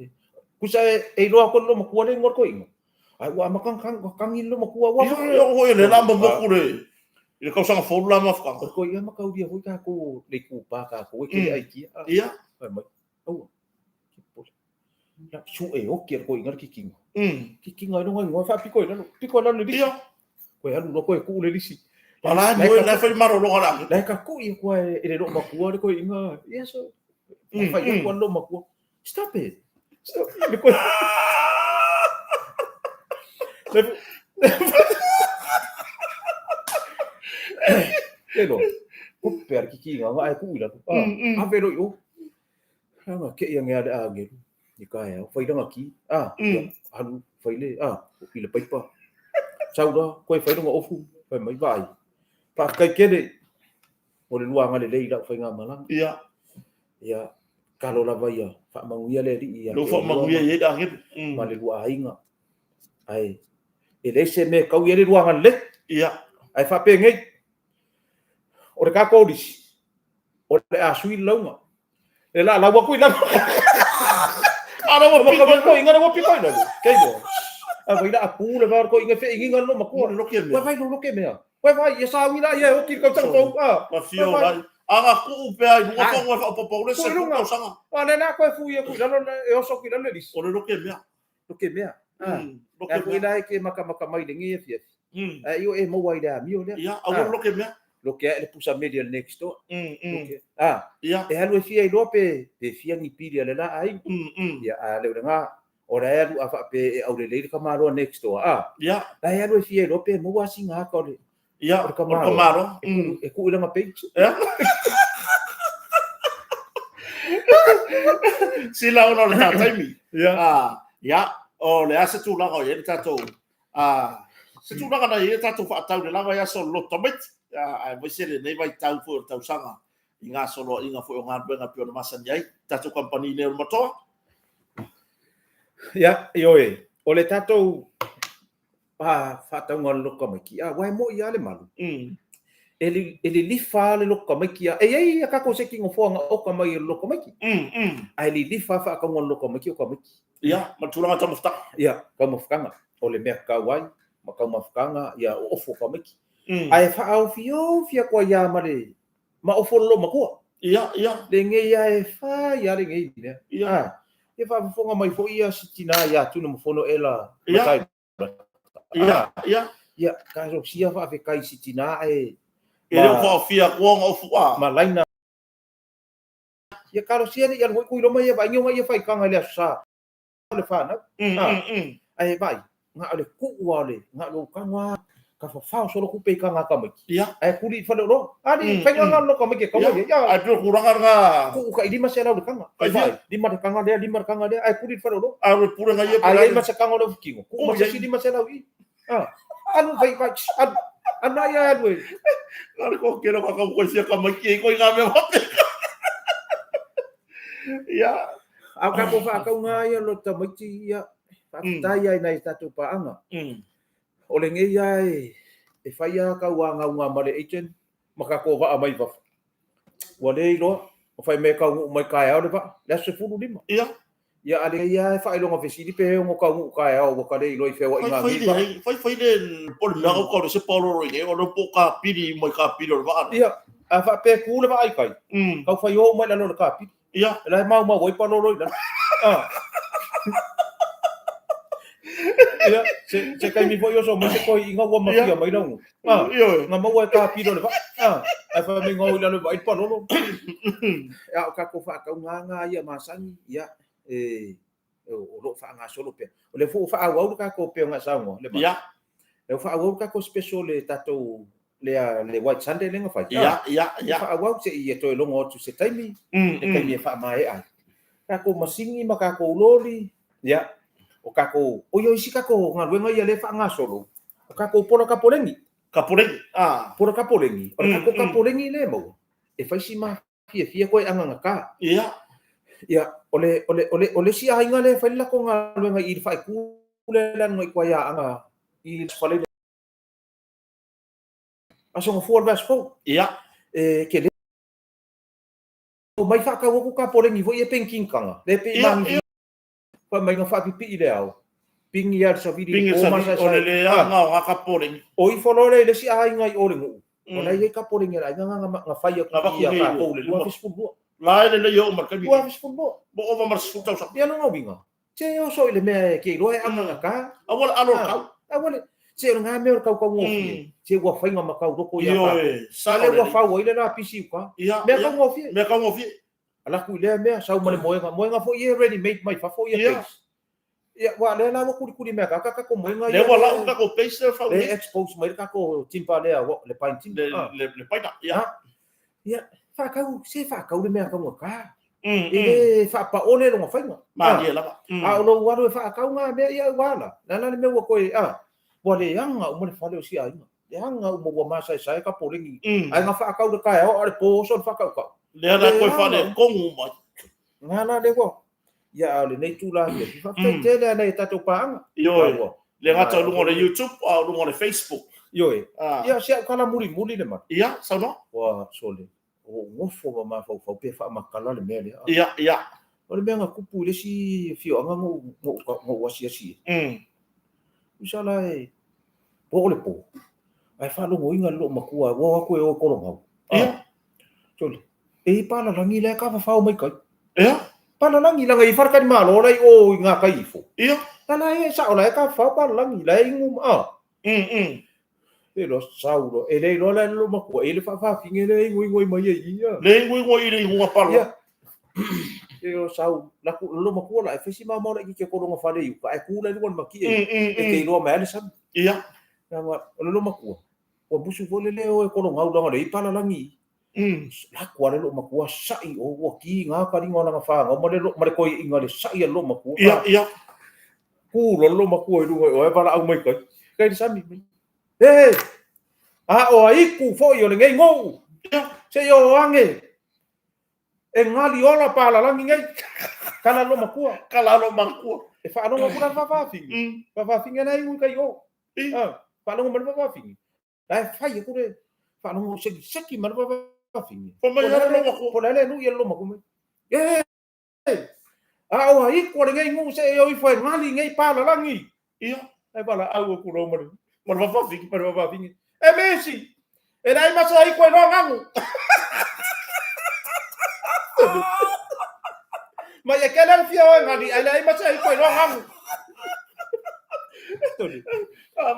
kusa e lo ko lo makua le ngor ko inga ai wa makang lo makua wa ho le lamba mo kure le ka sanga fo la ma fa ko ia makau dia ho ka ko le ku pa ka ko ke ai ki ia pa mai au ya su e o ke ko inga ki kinga no ngai fa piko la le ia ko ya lo ko ku le lisi ala mo la fa maro lo ala la ka ku i ko e lo makua ko inga yeso fa ia ko lo makua Stop it. Because Pero per ki nga ai ku ila. Pero yo. Nga ke yang ada agil. Ni kaya fai dang aki. Halu fai le ila pai pa. Sau đó quay fai dang ofu. Fai mai vai. Pa kai ke de. O le luanga le le ila fai nga malang. Ia. Kalau la vai fa manguia le ri ia lo fa manguia ye da ngit ma le lua ainga ai ele se me kau ye le luanga le ia ai fa pe ngai o le ka ko dis o le asui longa le la wa ku la ara wa ko inga wa piko ina ke bo a vai la ku le var ko inga fe inga no ma ko lo ke me wa vai lo ke me wa vai ye sa wi la ye o ki ko tang ko ma fio la aga ku pe ai mo ko fa po le se ko sanga ana na ko fu ye ku la e o so ki la le dis o le lo ke me lo ke me lo ke me la ke maka mai le ngi fi ai yo e mo wai da mi o le ia a lo ke me lo que le pusa media next door ia e halu fi ai lo pe fi ngi pili le la ai ia a le nga ora e lu afa pe au le ka maro next door ia ai halu fi ai lo pe mo wa singa ka le ia ka maro e ku ile ma page sila ona le taimi ia o le ase tu la o ye tato se tu la na ye tato fa tau le lava ya so lo tomit ai voi se le nei vai tau fu tau sanga inga solo inga fu nga benga pio na masan yai tato company le moto ya yo o le tato fa tau ngol lo ko maki wai mo ia le malu ele li fa le lo ko maki e ai ka ko se ki ngofo nga o ka mai lo ko maki ai li fa ka ngol lo ko maki o ko maki ia matulanga ta mufta ia ka mufkanga o le mea ka wai makau mafukanga ia ofo ka miki ai fa au fia ko ia mare ma ofo lo makua ia le nge ia e fa ia le nge ia e fa fonga mai fo ia sitina ia tu no fono ela ia ia ka ro sia fa fe kai sitina e ele fo fia ko ofu a ma laina ia ka ro sia ni ia ko lo mai ia vai ngai ia fai kanga le sa le fa na ai vai nga le ku wale nga lo kanga ka fa solo ku pe kanga ka mai ia ai ku di fa lo ali fa nga lo ka mai ka mai ya ai tu kurang nga ku ka di ma se la lo kanga vai di ma kanga dia ai ku di fa lo ai pura nga ia ai ma se kanga lo kingo ku ma se di ma se la wi anu vai ana ya we ar ko kero ka ko sia ka mai ko nga me mate ia au ka ko fa ka nga ia lo ta mai ia tai ai nei tatu paanga o le ngai ai e fai a ka wanga nga mare agent maka ko va mai va wa le lo o fai me ka mai ka au ba la se fu lima ia ale ia fai lo nga vesi pe ngo ka ngu ka au ka le lo i fe wa nga mi fai le por na ko se polo ro nge o no po ka piri mai ka piri va ia a fa pe ku le va ai kai ka fai o mai la lo ka piri ia la mau woi pa lo la ia se kai mi foi so mo se koi inga wa mafia mai dong nga mo wa ka pi do le ai fa mi ngoi la le vai pa lo ya ka ko fa ka nga ia masani ia o lo fa nga solo pe o le fo fa wa ka ko pe nga sa ngo le ia le fa wa ka ko special le tato le white sunday le nga fa ia fa wa se ia to lo ngo tu se taimi e kai mi fa mai ai ka ko masingi ma ka ko lori ia o kako o yo isi kako nga luenga ia le fa nga solo o kako pora kapolengi pora kapolengi o kako kapolengi le mo e fa si ma fia ko anga ka ia ole si ainga le fa la ko nga luenga i fa ku le lan ngoi kwa ya anga i fa le aso ngo for bas fo ia ke le o mai fa ka wo kapolengi vo e penking kanga le pe mangi pa mai nga fa pipi le au pingi ar sa vidi o masa o le nga ka poring o i folo le si ai ngai o le ngu o nei ka poring era nga fai ko ia ka ko le lua fisful la le yo mar ka lua fisful bo o mar su tau sa ia no binga che o so ile me ke lo anga ka awal alo ka awal che nga me ka ko ngofi che wa fai nga makau ro ko ia ka sa le wa fa o ile na pisi ka me ka ngofi ala ku le me sa mo le moenga fo ye ready made my fa fo ye face ya wa le la mo kuri me ka ko moenga le wa la ka ko face fa le expose mai ka ko timpa le le pain tim le pain ya fa ka se fa ka le me ka mo ka e fa pa ole lo fa nga ma dia la a lo wa fa ka nga me ya wa la me wo ko wa le anga mo le fa le si ai le anga mo wa ma sai ka poringi ai nga fa ka le ka o po so fa ka le ana ko fa le kongu mai ngana le ko ya le nei tu la le fa te le nei ta to pa le ngata lu ngore YouTube au lu ngore Facebook ya sia kala muri le ma ia sa no wa so le o ngofo ma fa pe fa ma kala le me le ia o le menga kupu le si fio anga mo wa sia usala po le po ai fa lo inga lo makua wa ko o ko lo ia so le e pa la ngi le ka fa mai ka ia pa la ngi la ngai far ka ma lo lai o nga ka ifo ia ta la e sa o la ka fa pa la ngi la ingu e lo sauro e le lo la lo makua e le fa finge le ingu mai ia le ingu ile ingu pa la e lo sau la ku lo makua la e fesi ma mo la ki ko lo fa le yu ka e ku la lo maki e ke lo ma le sam ia nga lo makua o busu vole le o e ko lo ngau la le pa la ngi la ku le lo makua sai o ki nga ka ringa nga fa nga mo le ko inga le sai lo makua ia ku lo makua o e para au mai kai sami o ai ku fo yo le ngai ngo se yo ange e ngali ola pa la ngi ngai kala lo makua e fa no makua fa finga nai un kai o fa no mo fa finga dai fa ye ku le fa no se seki ma fa finga po le no ye lo makua o ai ku le ngai ngo se yo i fa ngali ngai pa la ngi ia ai bala au ku lo mo Mara wawafingi. E Messi, e nai masa ai koe noa ngangu. Ma ia kena fia o ngani, ai nai masa ai koe noa ngangu.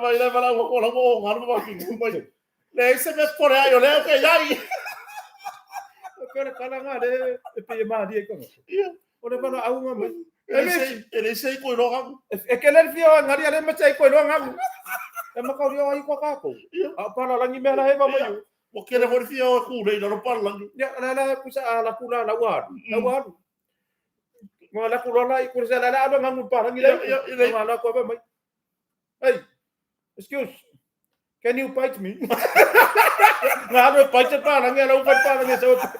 Mai le mala ko la ko ngana ba ki mai. Le se me por aí, eu le que ai. Kena kala ngade e pe ma dia ko. Ora bana au ngam. Ele sei ko ro ngangu. E kena fia o ngani ai masa ai koe noa ngangu. E makau rio ai ko ka ko. A para langi me la he ba mai. O que le for fia o ku le no par lang. Ya la kusa ala kula la wa. La wa. Mo la kula la ku sa la la ngangu para ngi le. Ma la ko ba mai. Hey, excuse. Can you bite me? Nga ano, bite pa lang yan. Upad pa lang yan sa upad.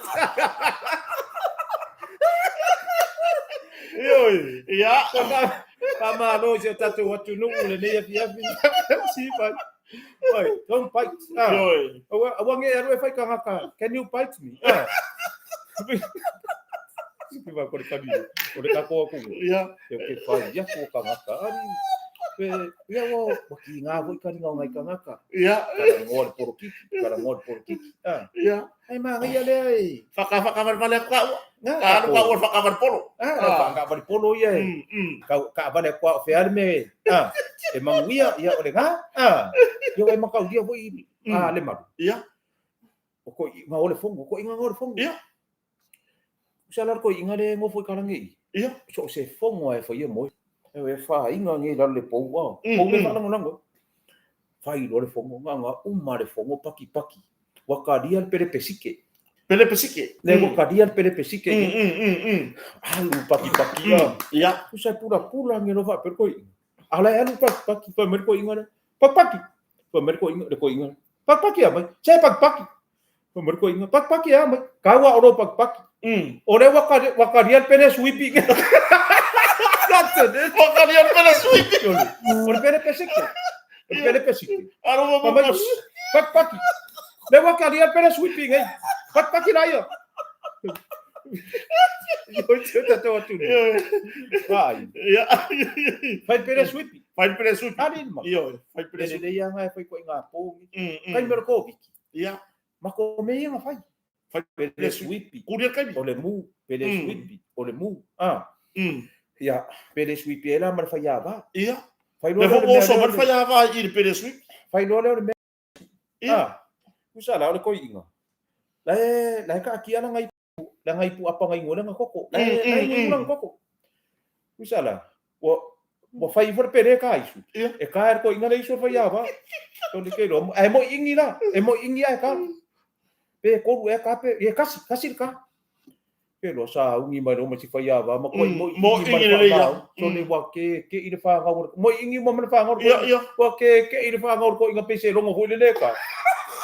Yoy. Ya. Tama, no, siya tato what you know. Ule niya fiya. Sipan. Oy, don't bite. Yoy. Awang nga, ano, fay ka nga ka. Can you bite me? Sipa ko rin kami. Ule kako ako. Ya. Okay, fine. Ya ko ka nga ka. Pe ia wo waki nga voi kari nga ngai kangaka Ya. ngol por kiki Ya. ai ma ngai ale ai Faka mar vale ka. Ka no faka mar polo. Faka mar polo ia ka vale kwa ferme e manguia ia ole nga yo e makau dia voi le maru Ya. o ko nga ole fongo ko inga ngol fongo Ya. salar ko inga le ngo foi karangi Ya. so se fongo e foi mo e fa inga ngi la le pou wa pou le fala ngongo fai lo le fongo nga uma le fongo paki wakadia al pere pesike le wakadia al pere pesike alu paki Ya. usai pura ngi no va per koi ala alu paki pa mer ko inga paki pa mer ko inga le ko inga paki ama che paki pa mer ko inga paki ama kawa oro paki ore wakadia al pere sweeping Wakadia pela suite. Por pere pesike. Aro mo Pamay, paki. Le wakadia pere sweeping eh. Paki na yo. Yo tato tu. Vai. Ya. Fai pere sweeping. Fai pela suite. Anin ma. Yo, fai pela Ele suite. le yang ai fai ko inga po. Kai merko viki. Ya. Mako me yang fai. Fai Pere sweeping. Kurir kai. Ole mu, pere sweeping. Ole mu. Ya, pere sweeping ela mar fai ava. Ya. Fai Le vou so mar fai ava ir pela suite. Fai lo le Ya. Usala ole ko inga. La ka kia na ngai pu apa ngai ngola ngakoko. La ngai ngola ngakoko. Usala. Wo fai for pere ka isu. E ka ko inga le isu fai ava. To le ke lo. E mo ingi na. E mo ingi ai ka. Pe ko e ka pe e kasi ka. Ke lo sa ungi mai lo si fai ava. Ma ko mo ingi le ya. So le wa ke ina fa ngau. Mo ingi mo man fa ngau. Ya. Wa ke ina fa ngau ko inga pe se longo ho le ka.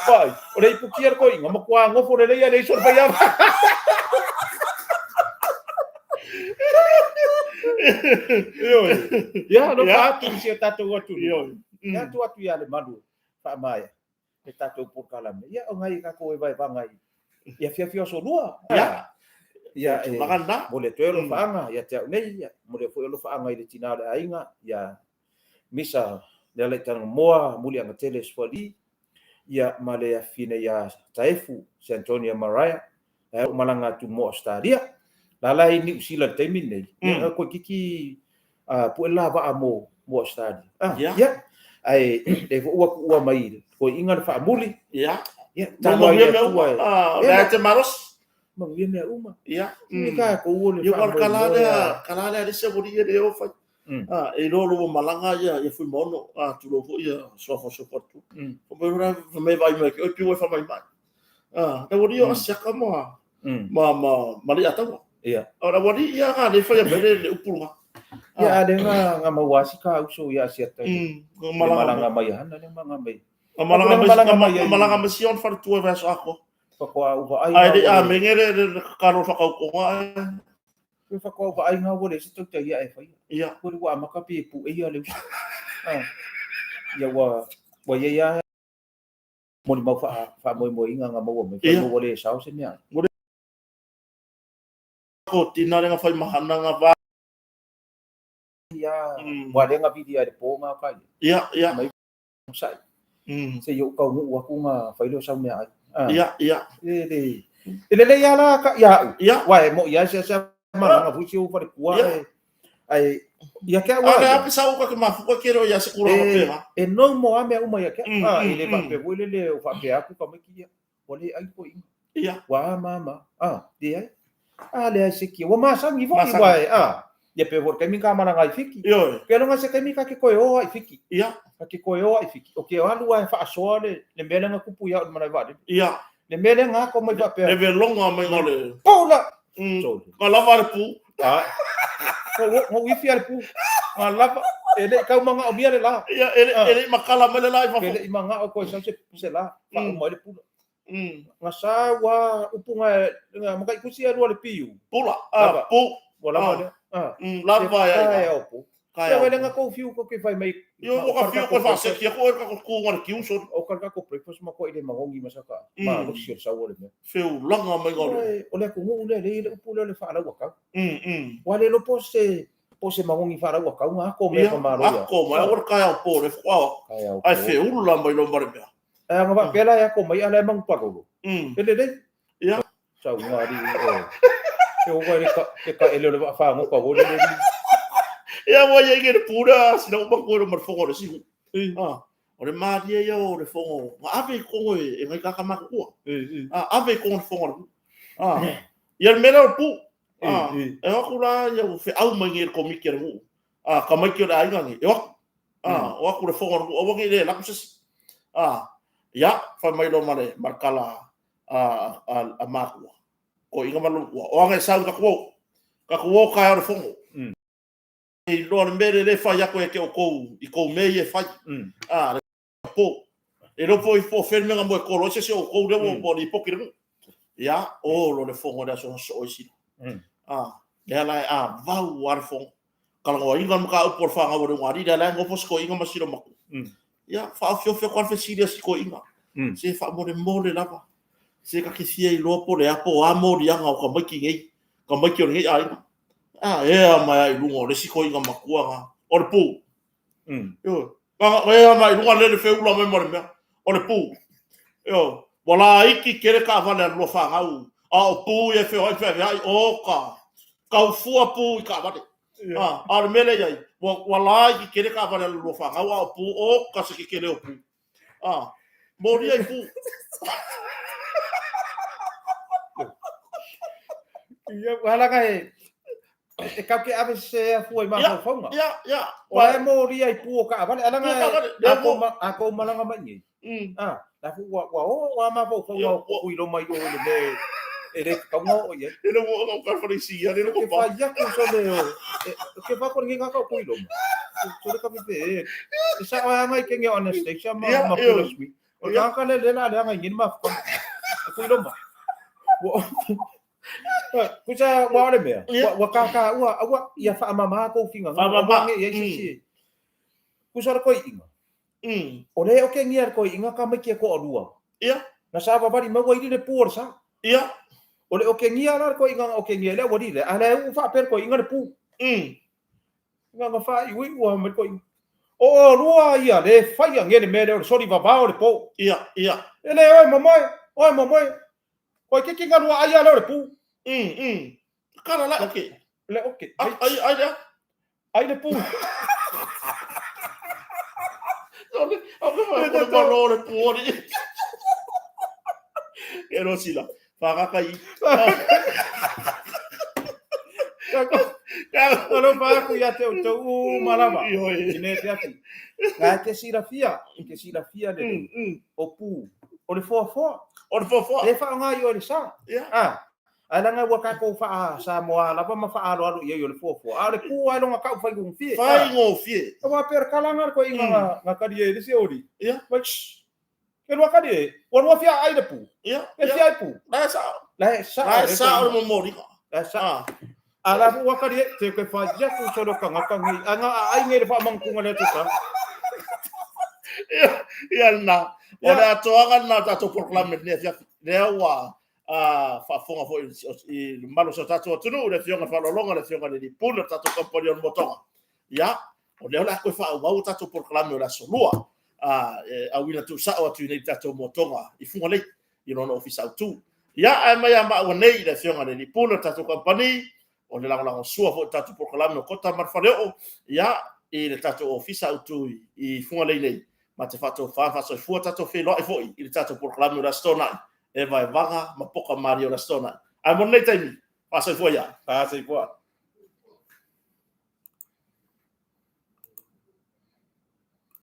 Pai, ora ipu kier ko inga makwa ngofo le ya le so fai ava. Ya, no patu si tato watu. Ya tu watu ya le madu. Pa mai. E tato por kalame. Ya o ngai ka ko e vai vangai. Ya fia so lua. Ya. Ya Maganda. Mole tuelo faanga ya te nei ya. Mole foi lo faanga i tina le ainga ya misa le tan moa muli anga tele swali. Ya male ya fine ya taefu San Antonio Maria. O malanga tu mo stadia. Lala ini usila temin nei. Ya ko kiki pu la va amo mo stadi. Ya. Ai de ua mai ko inga fa muli. Ya. Ya. Tamo ya me. Ya te maros. Mangia me uma. Ya. Ni ka ko ule. Yo war kalada de se bodia de ofa. E lo malanga ya fui mono. Tu lo fo ya so tu. O me vai me que o piu fa mai mai. Da bodia asia kamo. Mali atau. Iya. Ora wadi ya ka de fa ya bele le upulunga. Ya ada nga mawasi ka uso ya siata. Malanga mayan na mga may. Malanga mission fa tu verso ako. Fakwa uva ai. Ai mengere karo fa ko nga. Fakwa uva ai nga wole sito ta ya fa. Iya. Ko wa makapi pu e ya le. Ya wa ya mo di fa mo inga nga mo me fa wole sao se nya. Ko tina nga fa mahana nga ba. Ya. Wa nga video de po nga ka. Ya. sai se yo ka ngu wa ku nga fa lo sa me ai ia ele ya la ka ya wa mo ya se ma nga fu chiu fa ku ai ia ka wa ala pe sa o ka ma fu ko kero ya se kura pera e no mo ame uma ya ka ele va pe wo le o fa pe aku ka me ki ole ai ko ia wa mama dia le se ki wa ma sa mi va wa ia pe vor ka mi ka mana ngai fiki pero nga se ka mi ka ke ko o ai fiki ia ka ke ko o ai fiki o ke o alu ai fa so le mele nga ku pu ya mana va ia le mele nga ko mai va pe le ve longa mai ngole pola ka lava le pu ko wifi al pu lava ele ka manga o mia le la ia ele makala mele la fa ele manga o ko se la pa mo le pu nga sa wa upunga nga makai kusia ru le piu pula pu wala le lava ya o kaya wala nga ko fiu ko ke fai mai yo ko fiu ko fa se ki ko ko ngar ki un so o ka ko breakfast ma ko ile mangongi masaka ma lo sir sa wala me feu langa mai ngole o le ko ngu le upulo le fa la wa ka wala lo pose mangongi fa la wa ka nga ko me ma ro ya ko ma or kaya o po le fa ai feu la mai lo mare me nga ba pela ya ko mai ala mang pa ko ele le ya sa ngari o ko ka ele le fa ngo ko le ia wa ia ke pura sino ba ko mo fo ko si o le ma dia yo le fo ma ave ko e ngai ka ma ko ave ko fo ia me la pu e ko la ia fe au mangi ko mi ke ru ka mai ke la ngai e o ko le fo o wa ke le la ko si ia fa mai lo male markala a ma ko inga malu o ngai sa ka ko ka o fo e lo mere le fa ya ko e ke o ko i ko me e fa po e lo po i po ferme nga mo ko lo se o ko le mo i po ki ya o lo le fongo da so so si ya la va war fong kala ngo inga ka o por fa nga wo ngari da la ngo pos ko inga masiro ma ya fa fio ko fa si ko inga se fa mo le lava se ka ki si e lo po le apo amo ya nga ko ma ki ngai ko ma ki ngai ai mai lungo le siko inga makua nga o le pu yo mai lungo le fe ula mai mo o le pu yo wala iki kere ka vale lo fa nga o pu e fe ai o ka fu pu ka vale ar mele ai wala iki kere ka vale lo fa nga o pu o ka se kere o pu mori ai pu ya wala ka e ka ke ave se foi ma fonga ya o e mori ai pu ka vale ala nga ako malanga mai la fu wa ma fonga ko ilo mai o le ele ka mo ye ele mo ka fa si ya ele ko fa ya ko so le ke fa ko ngi ka ko ilo so le ka pe sa wa mai ke ngi honest sa ma pulas mi o ka le la nga ngi ma ko ilo ma kusa wa le me wa ka wa ia fa mama ko finga mama ye si kusa ko inga o le o ke ngia ko inga ka me ke ko rua ia na sa va bari ma wa ile por sa ia o le o ke ngia la ko inga o ke ngia le wa ile ala u fa per ko inga le pu nga fa i wi wa me ko o rua ia le fa ia ngene me le sorry va va o le po ia ele oi mamoi ko ke kinga rua ia le pu Kala la okay. Le okay. Ai le pu. Ole va lo le pu ori. Ero sila. Fa kai. Olo pa ku ya te o malama. Ine te ati. Ka ke sirafia de. O pu. O le fo. Le fa nga yo le sa. Ala nga waka ko fa sa mo ala pa ma fa alo ye yo le fo. Ale pu ala nga ka fa ngung fie. Fa ngung fie. Wa per kalanga ko inga nga ka die le se ori. Ya. But ke wa ka die. Wa fia ai de pu. Ya. E fia ai pu. La sa o mo mori. La sa. Ala pu wa ka die te ke fa ja ku so do ka nga ngi. Anga ai ngi fa mang ku ngale tu ka. Ya na. Ora to aga na ta to proclame ne fia. Le wa fa fonga fo i malo so tato tunu le fionga fa longa le fionga di puna tato compagnon motonga ya o le ola ko fa wa tato proclame la solua awina tu sao atu nei tato motonga I funga lei I lona ofisa tu ia ai mai ama o nei le fionga le lipuna tato company o le lango sua fo tato proklame no kota marfareo ia I le tato ofisa tu I funga lei nei ma te fato fa so fu tato fe lo fo I le tato proklame la stona e vai vaga ma poka Mario la stona ai mo nei taimi fa so fo ia pa se po